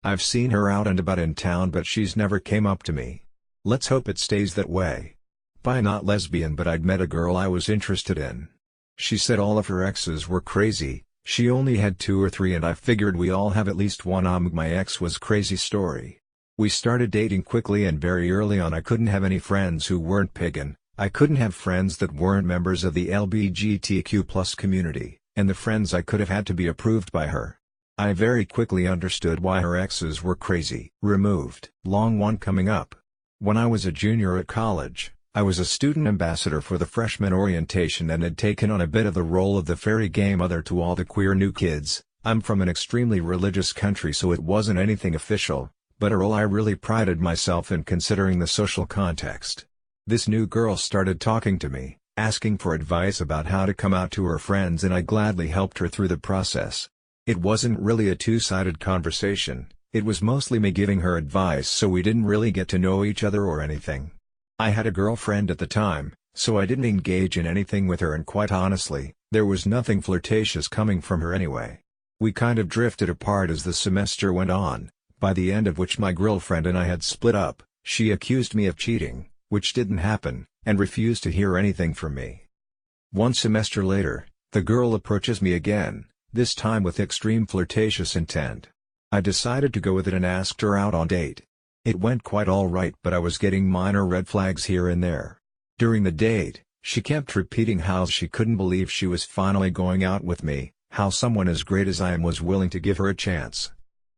S1: I've seen her out and about in town but she's never came up to me. Let's hope it stays that way. Bi, not lesbian, but I'd met a girl I was interested in. She said all of her exes were crazy, she only had 2 or 3 and I figured we all have at least one. My ex was crazy story. We started dating quickly and very early on I couldn't have any friends who weren't pagan, I couldn't have friends that weren't members of the LGBTQ+ community, and the friends I could have had to be approved by her. I very quickly understood why her exes were crazy. Removed. Long one coming up. When I was a junior at college, I was a student ambassador for the freshman orientation and had taken on a bit of the role of the fairy gay mother to all the queer new kids. I'm from an extremely religious country so it wasn't anything official, but a role I really prided myself in considering the social context. This new girl started talking to me, asking for advice about how to come out to her friends and I gladly helped her through the process. It wasn't really a two-sided conversation, it was mostly me giving her advice so we didn't really get to know each other or anything. I had a girlfriend at the time, so I didn't engage in anything with her and quite honestly, there was nothing flirtatious coming from her anyway. We kind of drifted apart as the semester went on, by the end of which my girlfriend and I had split up. She accused me of cheating, which didn't happen, and refused to hear anything from me. One semester later, the girl approaches me again, this time with extreme flirtatious intent. I decided to go with it and asked her out on date. It went quite alright but I was getting minor red flags here and there. During the date, she kept repeating how she couldn't believe she was finally going out with me, how someone as great as I am was willing to give her a chance.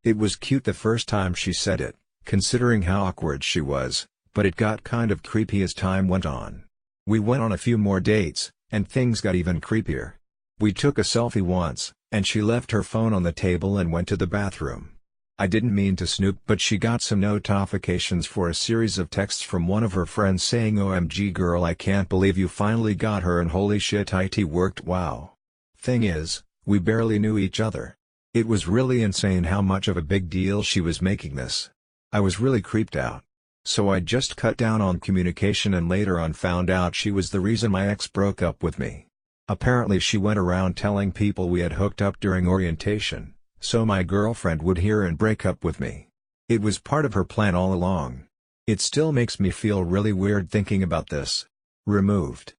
S1: It was cute the first time she said it, considering how awkward she was, but it got kind of creepy as time went on. We went on a few more dates, and things got even creepier. We took a selfie once, and she left her phone on the table and went to the bathroom. I didn't mean to snoop but she got some notifications for a series of texts from one of her friends saying OMG girl I can't believe you finally got her and holy shit it worked wow. Thing is, we barely knew each other. It was really insane how much of a big deal she was making this. I was really creeped out. So I just cut down on communication and later on found out she was the reason my ex broke up with me. Apparently she went around telling people we had hooked up during orientation, so my girlfriend would hear and break up with me. It was part of her plan all along. It still makes me feel really weird thinking about this. Removed.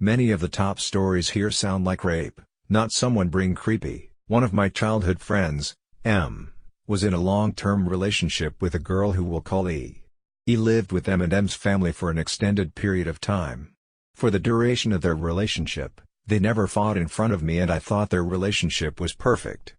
S1: Many of the top stories here sound like rape, not someone being creepy. One of my childhood friends, M, was in a long-term relationship with a girl who we'll call E. E lived with M and M's family for an extended period of time. For the duration of their relationship, they never fought in front of me and I thought their relationship was perfect.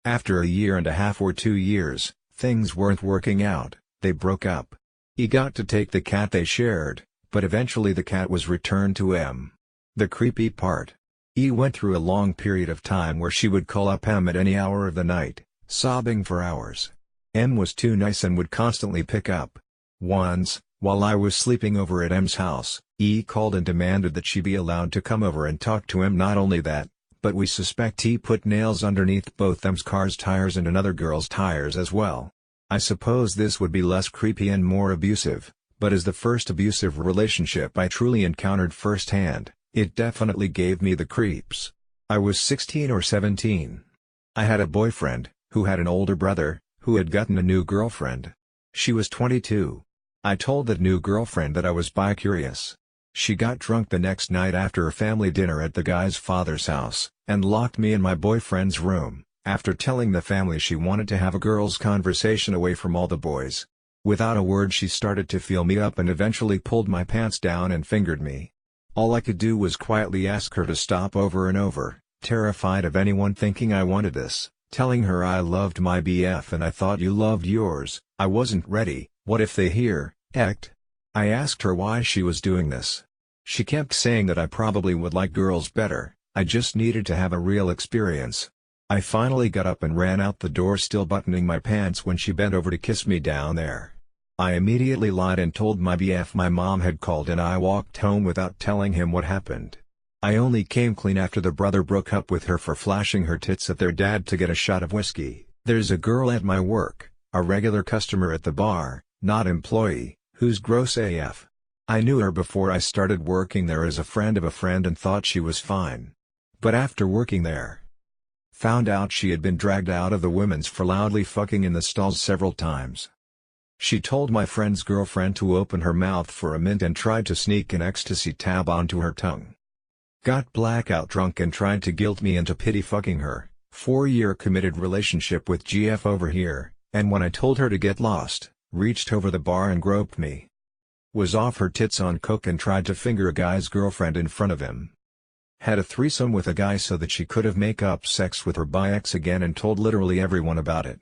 S1: After a year and a half or 2 years, things weren't working out, they broke up. E got to take the cat they shared, but eventually the cat was returned to M. The creepy part. E went through a long period of time where she would call up M at any hour of the night, sobbing for hours. M was too nice and would constantly pick up. Once, while I was sleeping over at M's house, E called and demanded that she be allowed to come over and talk to M. Not only that, but we suspect E put nails underneath both M's car's tires and another girl's tires as well. I suppose this would be less creepy and more abusive, but as the first abusive relationship I truly encountered firsthand, it definitely gave me the creeps. I was 16 or 17. I had a boyfriend, who had an older brother, who had gotten a new girlfriend. She was 22. I told that new girlfriend that I was bi-curious. She got drunk the next night after a family dinner at the guy's father's house, and locked me in my boyfriend's room, after telling the family she wanted to have a girl's conversation away from all the boys. Without a word she started to feel me up and eventually pulled my pants down and fingered me. All I could do was quietly ask her to stop over and over, terrified of anyone thinking I wanted this, telling her I loved my BF and I thought you loved yours. I wasn't ready. What if they hear, ect? I asked her why she was doing this. She kept saying that I probably would like girls better, I just needed to have a real experience. I finally got up and ran out the door still buttoning my pants when she bent over to kiss me down there. I immediately lied and told my BF my mom had called and I walked home without telling him what happened. I only came clean after the brother broke up with her for flashing her tits at their dad to get a shot of whiskey. There's a girl at my work, a regular customer at the bar, not employee, who's gross AF. I knew her before I started working there as a friend of a friend and thought she was fine. But after working there Found out she had been dragged out of the women's for loudly fucking in the stalls several times. She told my friend's girlfriend to open her mouth for a mint and tried to sneak an ecstasy tab onto her tongue. Got blackout drunk and tried to guilt me into pity fucking her. 4-year committed relationship with GF over here, and when I told her to get lost, reached over the bar and groped me. Was off her tits on coke and tried to finger a guy's girlfriend in front of him. Had a threesome with a guy so that she could have make-up sex with her bi-ex again and told literally everyone about it.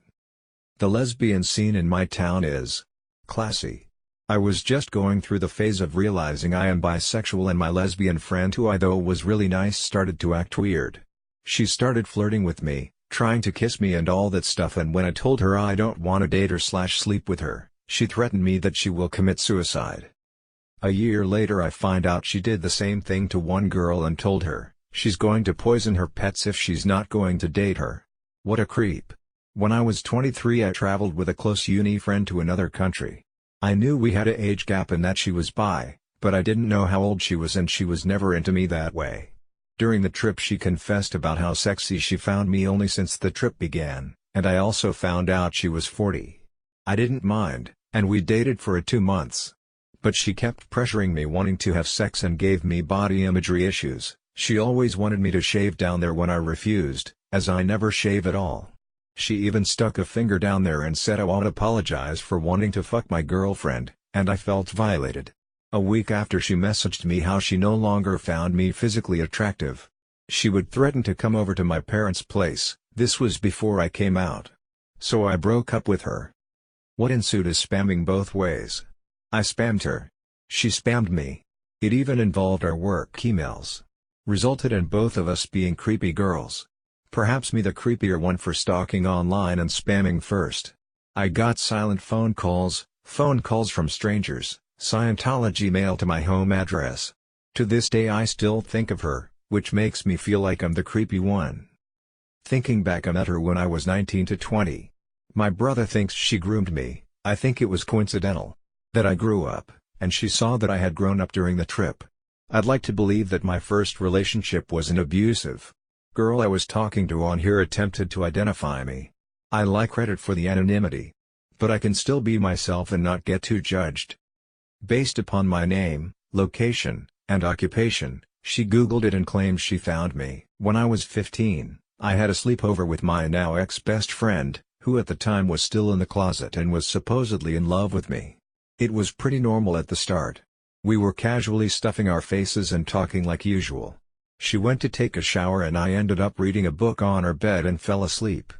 S1: The lesbian scene in my town is classy. I was just going through the phase of realizing I am bisexual and my lesbian friend, who I thought was really nice, started to act weird. She started flirting with me, trying to kiss me and all that stuff, and when I told her I don't want to date or sleep with her, she threatened me that she will commit suicide. A year later I find out she did the same thing to one girl and told her she's going to poison her pets if she's not going to date her. What a creep. When I was 23 I traveled with a close uni friend to another country. I knew we had an age gap and that she was bi, but I didn't know how old she was, and she was never into me that way. During the trip she confessed about how sexy she found me only since the trip began, and I also found out she was 40. I didn't mind, and we dated for 2 months. But she kept pressuring me, wanting to have sex, and gave me body imagery issues. She always wanted me to shave down there when I refused, as I never shave at all. She even stuck a finger down there and said I won't apologize for wanting to fuck my girlfriend, and I felt violated. A week after she messaged me how she no longer found me physically attractive. She would threaten to come over to my parents' place. This was before I came out. So I broke up with her. What ensued is spamming both ways. I spammed her. She spammed me. It even involved our work emails. Resulted in both of us being creepy girls. Perhaps me the creepier one for stalking online and spamming first. I got silent phone calls from strangers, Scientology mail to my home address. To this day I still think of her, which makes me feel like I'm the creepy one. Thinking back, I met her when I was 19 to 20. My brother thinks she groomed me. I think it was coincidental that I grew up, and she saw that I had grown up during the trip. I'd like to believe that my first relationship was an abusive. Girl I was talking to on here attempted to identify me. I like credit for the anonymity. But I can still be myself and not get too judged. Based upon my name, location, and occupation, she Googled it and claimed she found me. When I was 15, I had a sleepover with my now ex-best friend, who at the time was still in the closet and was supposedly in love with me. It was pretty normal at the start. We were casually stuffing our faces and talking like usual. She went to take a shower and I ended up reading a book on her bed and fell asleep.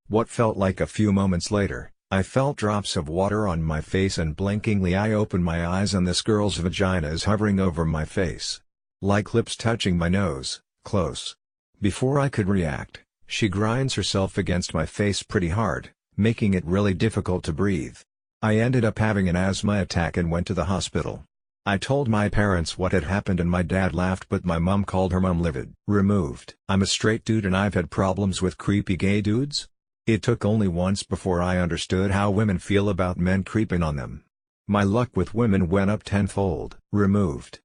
S1: What felt like a few moments later, I felt drops of water on my face, and blinkingly I opened my eyes and this girl's vagina is hovering over my face. Like lips touching my nose, close. Before I could react, she grinds herself against my face pretty hard, making it really difficult to breathe. I ended up having an asthma attack and went to the hospital. I told my parents what had happened and my dad laughed, but my mom called her mom livid. Removed. I'm a straight dude and I've had problems with creepy gay dudes. It took only once before I understood how women feel about men creeping on them. My luck with women went up tenfold. Removed.